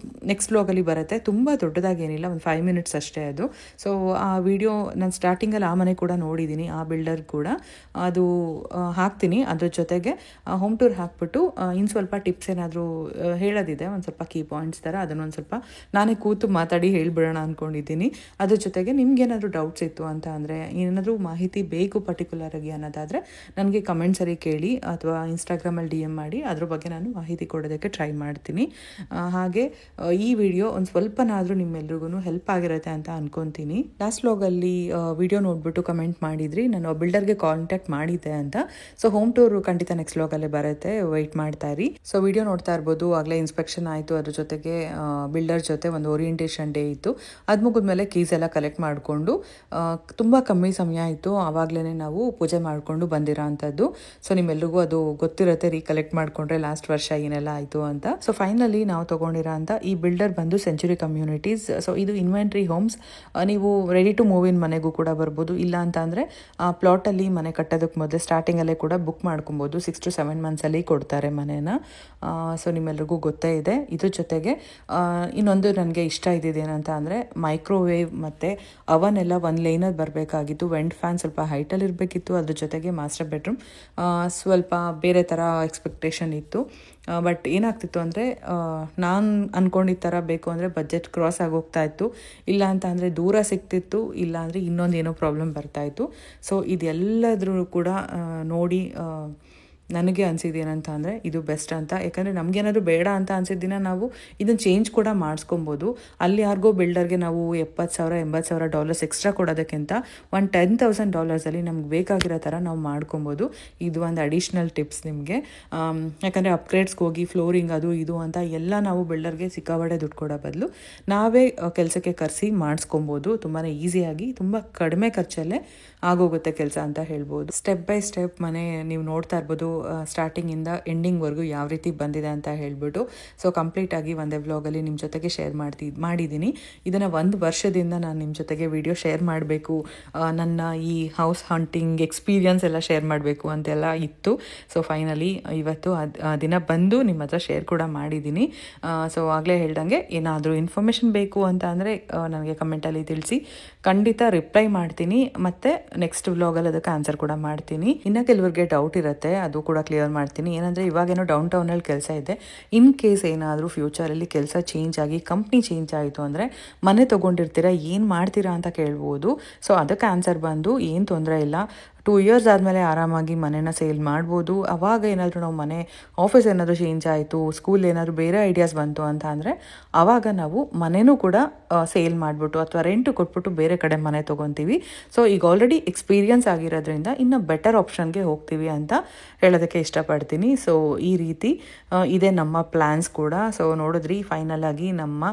ನೆಕ್ಸ್ಟ್ ಬ್ಲಾಗಲ್ಲಿ ಬರುತ್ತೆ. ತುಂಬ ದೊಡ್ಡದಾಗೇನಿಲ್ಲ, ಒಂದು 5 ಮಿನಿಟ್ಸ್ ಅಷ್ಟೇ ಅದು. ಸೊ ಆ ವಿಡಿಯೋ ನಾನು ಸ್ಟಾರ್ಟಿಂಗಲ್ಲಿ ಆ ಮನೆ ಕೂಡ ನೋಡಿದ್ದೀನಿ, ಆ ಬಿಲ್ಡರ್ ಕೂಡ. ಅದು ಹಾಕ್ತೀನಿ. ಅದ್ರ ಜೊತೆಗೆ ಹೋಮ್ ಟೂರ್ ಹಾಕ್ಬಿಟ್ಟು ಇನ್ನು ಸ್ವಲ್ಪ ಟಿಪ್ಸ್ ಏನಾದರೂ ಹೇಳೋದಿದೆ, ಒಂದು ಸ್ವಲ್ಪ ಕೀ ಪಾಯಿಂಟ್ಸ್ ಥರ, ಅದನ್ನೊಂದು ಸ್ವಲ್ಪ ನಾನೇ ಕೂತು ಮಾತಾಡಿ ಹೇಳ್ಬಿಡೋಣ ಅಂದ್ಕೊಂಡಿದ್ದೀನಿ. ಅದ್ರ ಜೊತೆಗೆ ನಿಮ್ಗೇನಾದರೂ ಡೌಟ್ಸ್ ಇತ್ತು ಅಂತ ಅಂದರೆ, ಏನಾದರೂ ಮಾಹಿತಿ ಬೇಕು ಪರ್ಟಿಕ್ಯುಲರ್ ಆಗಿ ಅನ್ನೋದಾದರೆ ನನಗೆ ಕಮೆಂಟ್ಸಲ್ಲಿ ಕೇಳಿ ಅಥವಾ ಇನ್ಸ್ಟಾಗ್ರಾಮಲ್ಲಿ DM ಮಾಡಿ, ಅದ್ರ ಬಗ್ಗೆ ನಾನು ಮಾಹಿತಿ ಕೊಡೋದಕ್ಕೆ ಟ್ರೈ ಮಾಡ್ತೀನಿ. ಹಾಗೆ ಈ ವಿಡಿಯೋ ಒಂದು ಸ್ವಲ್ಪನಾದರೂ ನಿಮ್ಮೆಲ್ರಿಗೂ ಹೆಲ್ಪ್ ಆಗಿರುತ್ತೆ ಅಂತ ಅನ್ಕೊತೀನಿ. ಲಾಸ್ಟ್ ವ್ಲಾಗಲ್ಲಿ ವಿಡಿಯೋ ನೋಡ್ಬಿಟ್ಟು ಕಮೆಂಟ್ ಮಾಡಿದ್ರಿ, ನಾನು ಬಿಲ್ಡರ್ಗೆ ಕಾಂಟ್ಯಾಕ್ಟ್ ಮಾಡಿದ್ದೆ ಅಂತ. ಸೊ ಹೋಮ್ ಟೂರ್ ಖಂಡಿತ ನೆಕ್ಸ್ಟ್ ವ್ಲಾಗಲ್ಲೇ ಬರುತ್ತೆ, ವೆಯ್ಟ್ ಮಾಡ್ತಾ ಇರಿ. ಸೊ ವಿಡಿಯೋ ನೋಡ್ತಾ ಇರ್ಬೋದು, ಆಗಲೇ ಇನ್ಸ್ಪೆಕ್ಷನ್ ಆಯಿತು, ಅದ್ರ ಜೊತೆಗೆ ಬಿಲ್ಡರ್ ಜೊತೆ ಒಂದು ಓರಿಯೆಂಟೇಷನ್ ಡೇ ಇತ್ತು. ಅದು ಮುಗಿದ್ಮೇಲೆ ಕೀಸ್ ಎಲ್ಲ ಕಲೆಕ್ಟ್ ಮಾಡಿಕೊಂಡು ತುಂಬ ಕಮ್ಮಿ ಸಮಯ ಇತ್ತು, ಆವಾಗಲೇ ನಾವು ಪೂಜೆ ಮಾಡಿಕೊಂಡು ಬಂದಿರೋ ಅಂಥದ್ದು. ಸೊ ನಿಮ್ಮೆಲ್ರಿಗೂ ಅದು ಗೊತ್ತಿರುತ್ತೆ, ರೀಕಲೆಕ್ಟ್ ಮಾಡಿಕೊಂಡ್ರೆ ಲಾಸ್ಟ್ ವರ್ಷ ಏನೆಲ್ಲ ಆಯಿತು ಅಂತ. ಸೊ ಫೈನಲಿ ನಾವು ತೊಗೊಂಡಿರೋ ಅಂತ ಈ ಬಿಲ್ಡರ್ ಬಂದು ಸೆಂಚುರಿ ಕಮ್ಯುನಿಟೀಸ್. ಸೊ ಇದು ಇನ್ವೆಂಟ್ರಿ ಹೋಮ್ಸ್. ನೀವು ರೆಡಿ ಟು ಮೂವ್ ಇನ್ ಮನೆಗೂ ಕೂಡ ಬರ್ಬೋದು, ಇಲ್ಲ ಅಂತ ಅಂದರೆ ಆ ಪ್ಲಾಟಲ್ಲಿ ಮನೆ ಕಟ್ಟೋದಕ್ಕೆ ಮೊದಲೇ ಸ್ಟಾರ್ಟಿಂಗಲ್ಲೇ ಕೂಡ ಬುಕ್ ಮಾಡ್ಕೊಬೋದು. 6 to 7 ಮಂತ್ಸಲ್ಲಿ ಕೊಡ್ತಾರೆ ಮನೇನ. ಸೊ ನಿಮ್ಮೆಲ್ರಿಗೂ ಗೊತ್ತೇ ಇದೆ. ಇದ್ರ ಜೊತೆಗೆ ಇನ್ನೊಂದು ನನಗೆ ಇಷ್ಟ ಇದ್ದಿದ್ದೇನಂತ ಅಂದರೆ ಮೈಕ್ರೋವೇವ್ ಮತ್ತು ಅವನ್ ಎಲ್ಲ ಒಂದು ಲೈನಲ್ಲಿ ಬರಬೇಕಾಗಿತ್ತು. ವೆಂಟ್ ಫ್ಯಾನ್ ಸ್ವಲ್ಪ ಹೈಟಲ್ಲಿ ಇರಬೇಕಿತ್ತು. ಅದ್ರ ಜೊತೆಗೆ ಮಾಸ್ಟರ್ ಬೆಡ್ರೂಮ್ ಸ್ವಲ್ಪ ಬೇರೆ ಥರ ಎಕ್ಸ್ಪೆಕ್ಟೇಷನ್ ಇತ್ತು. ಬಟ್ ಏನಾಗ್ತಿತ್ತು ಅಂದರೆ ನಾನು ಅಂದ್ಕೊಂಡಿದ್ದ ಥರ ಬೇಕು ಅಂದರೆ ಬಜೆಟ್ ಕ್ರಾಸ್ ಆಗೋಗ್ತಾ ಇತ್ತು, ಇಲ್ಲ ಅಂತ ಅಂದರೆ ದೂರ ಸಿಗ್ತಿತ್ತು, ಇಲ್ಲ ಅಂದರೆ ಇನ್ನೊಂದು ಏನೋ ಪ್ರಾಬ್ಲಮ್ ಬರ್ತಾಯಿತ್ತು. ಸೊ ಇದೆಲ್ಲದ್ರೂ ಕೂಡ ನೋಡಿ ನನಗೆ ಅನಿಸಿದ್ದೇನಂತ ಅಂದರೆ ಇದು ಬೆಸ್ಟ್ ಅಂತ. ಯಾಕಂದರೆ ನಮಗೇನಾದರೂ ಬೇಡ ಅಂತ ಅನಿಸಿದ್ದಿನ ನಾವು ಇದನ್ನು ಚೇಂಜ್ ಕೂಡ ಮಾಡಿಸ್ಕೊಬೋದು. ಅಲ್ಲಿ ಯಾರಿಗೋ ಬಿಲ್ಡರ್ಗೆ ನಾವು $70,000-$80,000 ಎಕ್ಸ್ಟ್ರಾ ಕೊಡೋದಕ್ಕಿಂತ ಒಂದು $10,000 ನಮ್ಗೆ ಬೇಕಾಗಿರೋ ಥರ ನಾವು ಮಾಡ್ಕೊಬೋದು. ಇದು ಒಂದು ಅಡಿಷ್ನಲ್ ಟಿಪ್ಸ್ ನಿಮಗೆ. ಯಾಕಂದರೆ ಅಪ್ಗ್ರೇಡ್ಸ್ಗೆ ಹೋಗಿ ಫ್ಲೋರಿಂಗ್ ಅದು ಇದು ಅಂತ ಎಲ್ಲ ನಾವು ಬಿಲ್ಡರ್ಗೆ ಸಿಕ್ಕಾಬಡೆ ದುಡ್ಡು ಕೊಡೋ ಬದಲು ನಾವೇ ಕೆಲಸಕ್ಕೆ ಕರೆಸಿ ಮಾಡಿಸ್ಕೊಬೋದು. ತುಂಬಾ ಈಸಿಯಾಗಿ, ತುಂಬ ಕಡಿಮೆ ಖರ್ಚಲ್ಲೇ ಆಗೋಗುತ್ತೆ ಕೆಲಸ ಅಂತ ಹೇಳ್ಬೋದು. ಸ್ಟೆಪ್ ಬೈ ಸ್ಟೆಪ್ ಮನೆ ನೀವು ನೋಡ್ತಾ ಇರ್ಬೋದು, ಸ್ಟಾರ್ಟಿಂಗಿಂದ ಎಂಡಿಂಗ್ವರೆಗೂ ಯಾವ ರೀತಿ ಬಂದಿದೆ ಅಂತ ಹೇಳ್ಬಿಟ್ಟು. ಸೊ ಕಂಪ್ಲೀಟಾಗಿ ಒಂದೇ ವ್ಲಾಗಲ್ಲಿ ನಿಮ್ಮ ಜೊತೆಗೆ ಶೇರ್ ಮಾಡಿದ್ದೀನಿ. ಇದನ್ನು 1 ವರ್ಷದಿಂದ ನಾನು ನಿಮ್ಮ ಜೊತೆಗೆ ವಿಡಿಯೋ ಶೇರ್ ಮಾಡಬೇಕು, ನನ್ನ ಈ ಹೌಸ್ ಹಂಟಿಂಗ್ ಎಕ್ಸ್ಪೀರಿಯನ್ಸ್ ಎಲ್ಲ ಶೇರ್ ಮಾಡಬೇಕು ಅಂತೆಲ್ಲ ಇತ್ತು. ಸೊ ಫೈನಲಿ ಇವತ್ತು ದಿನ ಬಂದು ನಿಮ್ಮ ಹತ್ರ ಶೇರ್ ಕೂಡ ಮಾಡಿದ್ದೀನಿ. ಸೊ ಆಗಲೇ ಹೇಳ್ದಂಗೆ ಏನಾದರೂ ಇನ್ಫಾರ್ಮೇಷನ್ ಬೇಕು ಅಂತ ಅಂದರೆ ನನಗೆ ಕಮೆಂಟಲ್ಲಿ ತಿಳಿಸಿ, ಖಂಡಿತ ರಿಪ್ಲೈ ಮಾಡ್ತೀನಿ. ಮತ್ತು ನೆಕ್ಸ್ಟ್ ವ್ಲಾಗಲ್ಲಿ ಅದಕ್ಕೆ ಆನ್ಸರ್ ಕೂಡ ಮಾಡ್ತೀನಿ. ಇನ್ನು ಕೆಲವ್ರಿಗೆ ಡೌಟ್ ಇರುತ್ತೆ, ಅದು ಕೂಡ ಕ್ಲಿಯರ್ ಮಾಡ್ತೀನಿ. ಏನಂದರೆ ಇವಾಗೇನೋ ಡೌನ್ ಟೌನಲ್ಲಿ ಕೆಲಸ ಇದೆ, ಇನ್ ಕೇಸ್ ಏನಾದರೂ ಫ್ಯೂಚರಲ್ಲಿ ಕೆಲಸ ಚೇಂಜ್ ಆಗಿ ಕಂಪ್ನಿ ಚೇಂಜ್ ಆಯಿತು ಅಂದರೆ ಮನೆ ತೊಗೊಂಡಿರ್ತೀರಾ, ಏನು ಮಾಡ್ತೀರಾ ಅಂತ ಕೇಳ್ಬೋದು. ಸೊ ಅದಕ್ಕೆ ಆನ್ಸರ್ ಬಂದು ಏನು ತೊಂದರೆ ಇಲ್ಲ, 2 years ಆದಮೇಲೆ ಆರಾಮಾಗಿ ಮನೇನ ಸೇಲ್ ಮಾಡ್ಬೋದು. ಆವಾಗ ಏನಾದರೂ ನಾವು ಮನೆ ಆಫೀಸ್ ಏನಾದರೂ ಚೇಂಜ್ ಆಯಿತು, ಸ್ಕೂಲ್ ಏನಾದರೂ ಬೇರೆ ಐಡಿಯಾಸ್ ಬಂತು ಅಂತ ಅಂದರೆ ಆವಾಗ ನಾವು ಮನೆಯೂ ಕೂಡ ಸೇಲ್ ಮಾಡಿಬಿಟ್ಟು ಅಥವಾ ರೆಂಟು ಕೊಟ್ಬಿಟ್ಟು ಬೇರೆ ಕಡೆ ಮನೆ ತೊಗೊತೀವಿ. ಸೊ ಈಗ ಆಲ್ರೆಡಿ ಎಕ್ಸ್ಪೀರಿಯನ್ಸ್ ಆಗಿರೋದ್ರಿಂದ ಇನ್ನು ಬೆಟರ್ ಆಪ್ಷನ್ಗೆ ಹೋಗ್ತೀವಿ ಅಂತ ಹೇಳೋದಕ್ಕೆ ಇಷ್ಟಪಡ್ತೀನಿ. ಸೊ ಈ ರೀತಿ ಇದೆ ನಮ್ಮ ಪ್ಲ್ಯಾನ್ಸ್ ಕೂಡ. ಸೊ ನೋಡಿದ್ರಿ, ಫೈನಲ್ ಆಗಿ ನಮ್ಮ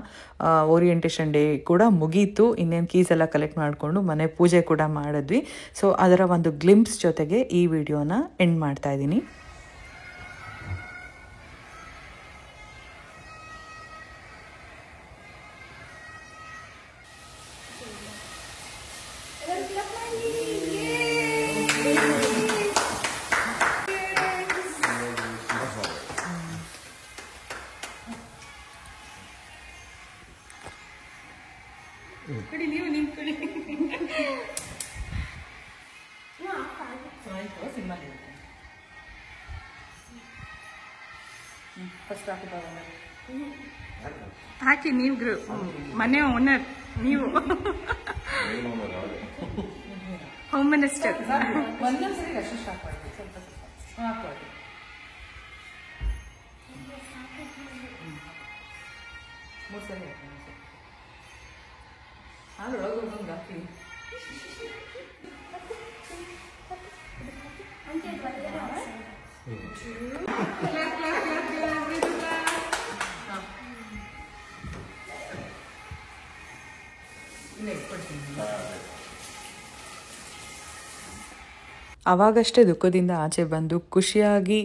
ಓರಿಯೆಂಟೇಷನ್ ಡೇ ಕೂಡ ಮುಗೀತು. ಇನ್ನೇನು ಕೀಸ್ ಎಲ್ಲ ಕಲೆಕ್ಟ್ ಮಾಡಿಕೊಂಡು ಮನೆ ಪೂಜೆ ಕೂಡ ಮಾಡಿದ್ವಿ. ಸೊ ಅದರ ಒಂದು ಗ್ಲಿಂಪ್ಸ್ ಜೊತೆಗೆ ಈ ವಿಡಿಯೋನ ಎಂಡ್ ಮಾಡ್ತಾ ಇದ್ದೀನಿ. ಫಸ್ಟ್ ಹಾಕಿದಾಗ ಹಾಕಿ ನೀವು ಮನೆ ಓನರ್ ನೀವು ಹೋಮ್ ಮಿನಿಸ್ಟರ್. ಒಂದೊಂದ್ಸರಿ ಅಷ್ಟು ಸ್ಟಾರ್ಟ್ ಮಾಡ್ತೀವಿ, ಸ್ವಲ್ಪ ಸ್ವಲ್ಪ ಹಾಕ್ಬಾರ್ದು. ಮೂರು ಸರಿ ಹಾಲು ಒಳಗೋಗಂಗೆ ಹಾಕಿ. ಆವಾಗಷ್ಟೇ ದುಃಖದಿಂದ ಆಚೆ ಬಂದು ಖುಷಿಯಾಗಿ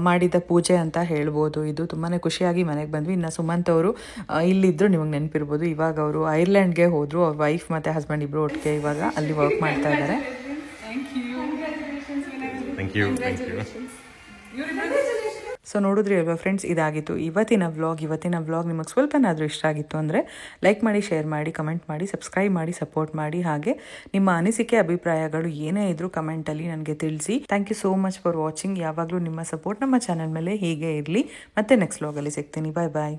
ಮಾಡಿದ ಪೂಜೆ ಅಂತ ಹೇಳ್ಬೋದು. ಇದು ತುಂಬಾ ಖುಷಿಯಾಗಿ ಮನೆಗೆ ಬಂದ್ವಿ. ಇನ್ನು ಸುಮಂತ್ ಅವರು ಇಲ್ಲಿದ್ದರು, ನಿಮಗೆ ನೆನಪಿರ್ಬೋದು. ಇವಾಗ ಅವರು ಐರ್ಲೆಂಡ್ಗೆ ಹೋದರು. ಅವ್ರ ವೈಫ್ ಮತ್ತು ಹಸ್ಬೆಂಡ್ ಇಬ್ಬರು ಒಟ್ಟಿಗೆ ಇವಾಗ ಅಲ್ಲಿ ವರ್ಕ್ ಮಾಡ್ತಾ ಇದ್ದಾರೆ. ಸೊ ನೋಡಿದ್ರಿ ಅಲ್ವಾ ಫ್ರೆಂಡ್ಸ್, ಇದಾಗಿತ್ತು ಇವತ್ತಿನ ವ್ಲಾಗ್. ನಿಮಗೆ ಸ್ವಲ್ಪನಾದರೂ ಇಷ್ಟ ಆಗಿತ್ತು ಅಂದರೆ ಲೈಕ್ ಮಾಡಿ, ಶೇರ್ ಮಾಡಿ, ಕಮೆಂಟ್ ಮಾಡಿ, ಸಬ್ಸ್ಕ್ರೈಬ್ ಮಾಡಿ, ಸಪೋರ್ಟ್ ಮಾಡಿ. ಹಾಗೆ ನಿಮ್ಮ ಅನಿಸಿಕೆ ಅಭಿಪ್ರಾಯಗಳು ಏನೇ ಇದ್ರೂ ಕಮೆಂಟಲ್ಲಿ ನನಗೆ ತಿಳಿಸಿ. Thank you so much for watching. ಯಾವಾಗಲೂ ನಿಮ್ಮ ಸಪೋರ್ಟ್ ನಮ್ಮ ಚಾನಲ್ ಮೇಲೆ ಹೀಗೆ ಇರಲಿ. ಮತ್ತೆ ನೆಕ್ಸ್ಟ್ ವ್ಲಾಗಲ್ಲಿ ಸಿಗ್ತೀನಿ. ಬಾಯ್ ಬಾಯ್.